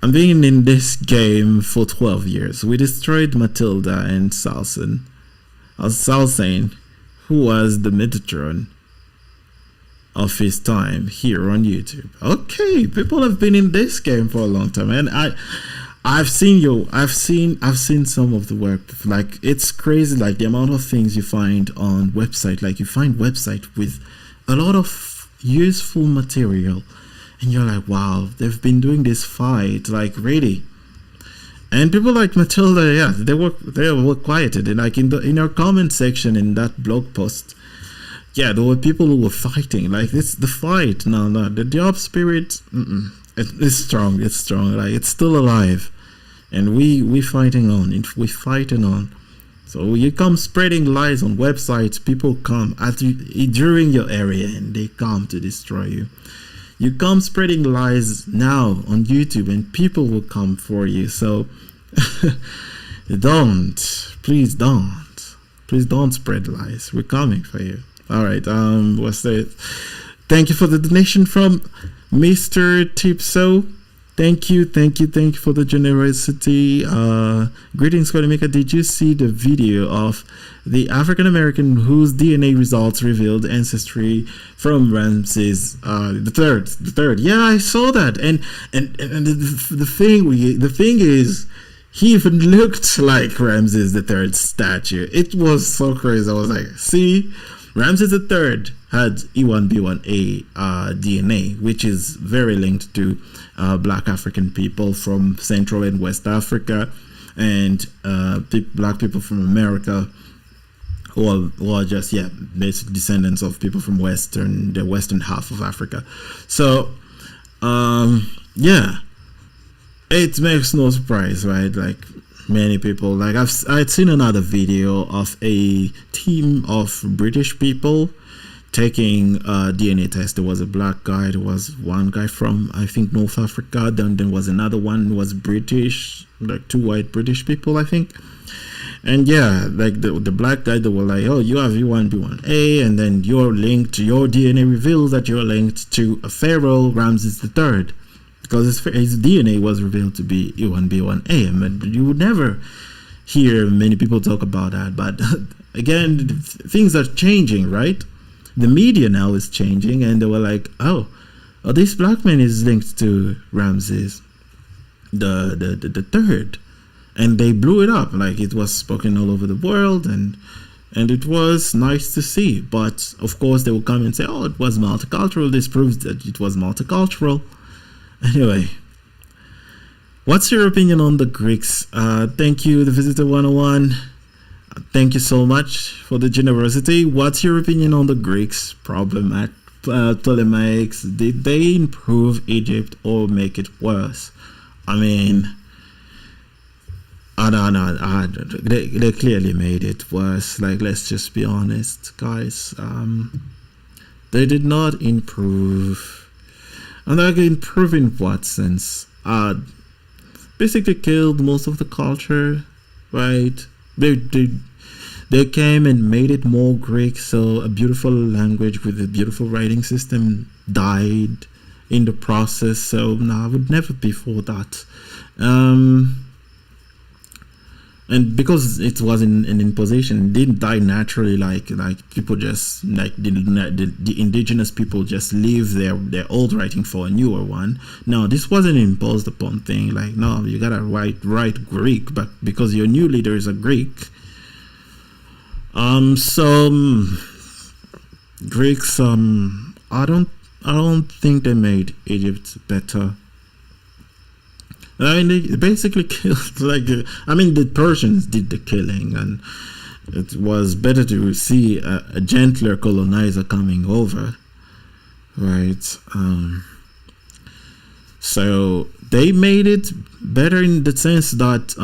in this game for 12 years. We destroyed Matilda and Salsane, who was the Metatron of his time here on YouTube. Okay, people have been in this game for a long time, and I've seen some of the work. Like, it's crazy, like the amount of things you find on website. Like, you find website with a lot of useful material, and you're like, wow, they've been doing this fight, like, really. And people like Matilda, yeah, they were quieted. And like in our comment section in that blog post, yeah, there were people who were fighting. Like, it's the fight. No, the job spirit, it's strong. It's strong. Like, it's still alive. And we fighting on. We fighting on. So you come spreading lies on websites, people come during your area and they come to destroy you. You come spreading lies now on YouTube and people will come for you. So please don't spread lies. We're coming for you. All right. What's that? Thank you for the donation from Mr. Tipso. Thank you for the generosity. Greetings, Codemaker. Did you see the video of the African American whose DNA results revealed ancestry from Ramses the third? Yeah, I saw that, and the thing is, he even looked like Ramses the third statue. It was so crazy. I was like, see, Ramses the third had E1B1A DNA, which is very linked to black African people from Central and West Africa, and black people from America who are just basic descendants of people from the western half of Africa. So it makes no surprise, right? Like many people, like I'd seen another video of a team of British people taking a DNA test. There was a black guy, there was one guy from, I think, North Africa, then there was another one who was British, like two white British people, I think. And like the black guy, they were like, oh, you have E1B1A, and then your DNA reveals that you're linked to a pharaoh, Ramses III, because his DNA was revealed to be E1B1A. And you would never hear many people talk about that. But again, things are changing, right? The media now is changing, and they were like, oh, this black man is linked to Ramses the third, and they blew it up. Like, it was spoken all over the world, and it was nice to see. But of course, they will come and say, oh, it was multicultural. This proves that it was multicultural. Anyway, what's your opinion on the Greeks? Thank you, the Visitor 101. Thank you so much for the generosity. What's your opinion on the Greeks' problem at Ptolemaics? Did they improve Egypt or make it worse? I mean, they clearly made it worse. Like, let's just be honest, guys. They did not improve. And like, improve in what sense? Basically killed most of the culture, right? They came and made it more Greek, so a beautiful language with a beautiful writing system died in the process. So no, I would never be for that. And because it was an imposition, it didn't die naturally. Like people just the indigenous people just leave their old writing for a newer one. No, this wasn't an imposed upon thing. Like, no, you gotta write Greek, but because your new leaders are Greek. Greeks, I don't think they made Egypt better. I mean, they basically killed, the Persians did the killing, and it was better to see a gentler colonizer coming over, right? So they made it better in the sense that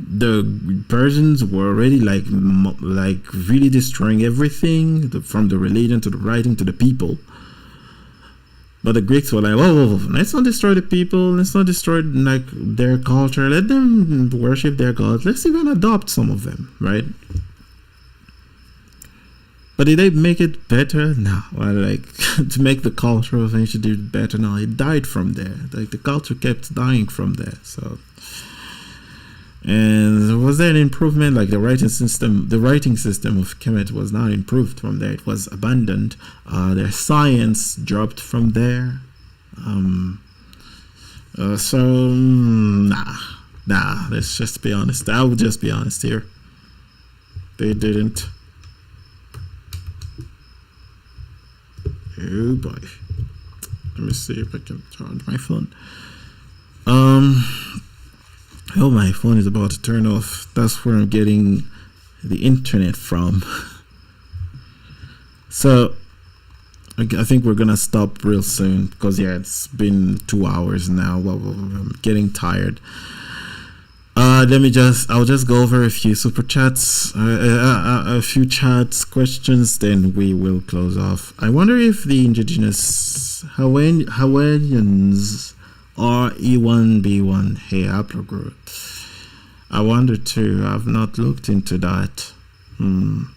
the Persians were already like really destroying everything, from the religion to the writing to the people. But the Greeks were like, whoa, let's not destroy the people. Let's not destroy their culture. Let them worship their gods. Let's even adopt some of them, right? But did they make it better? No. Well, to make the culture of ancient Egypt better, no. It died from there. Like, the culture kept dying from there. So, and was there an improvement? Like, the writing system of Kemet was not improved from there. It was abandoned. Their science dropped from there. Nah. Let's just be honest. I will just be honest here. They didn't. Oh boy. Let me see if I can charge my phone. Oh, my phone is about to turn off. That's where I'm getting the internet from. So, I think we're gonna stop real soon because it's been 2 hours now. I'm getting tired. I'll just go over a few super chats, a few chats, questions, then we will close off. I wonder if the indigenous Hawaiians are E1B1 haplogroup. I wonder too. I've not looked into that. I'm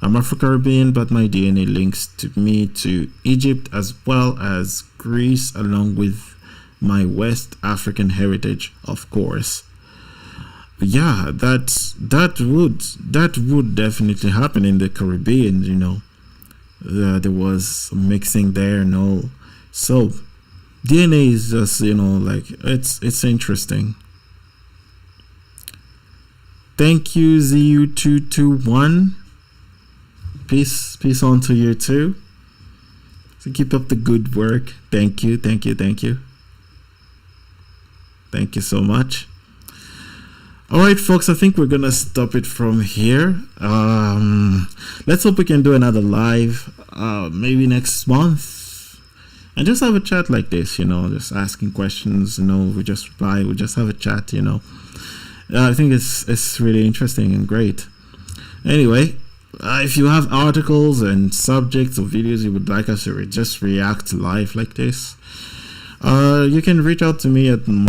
Afro-Caribbean, but my DNA links me to Egypt as well as Greece, along with my West African heritage, of course. Yeah, that would definitely happen in the Caribbean, you know. There was mixing there and all. So DNA is just, you know, like it's interesting. Thank you, ZU221. Peace on to you too. So keep up the good work. Thank you. Thank you so much. All right, folks, I think we're gonna stop it from here. Let's hope we can do another live maybe next month and just have a chat like this, you know, just asking questions, you know, we just reply, we just have a chat, you know. I think it's really interesting and great. Anyway, if you have articles and subjects or videos you would like us to just react live like this, you can reach out to me at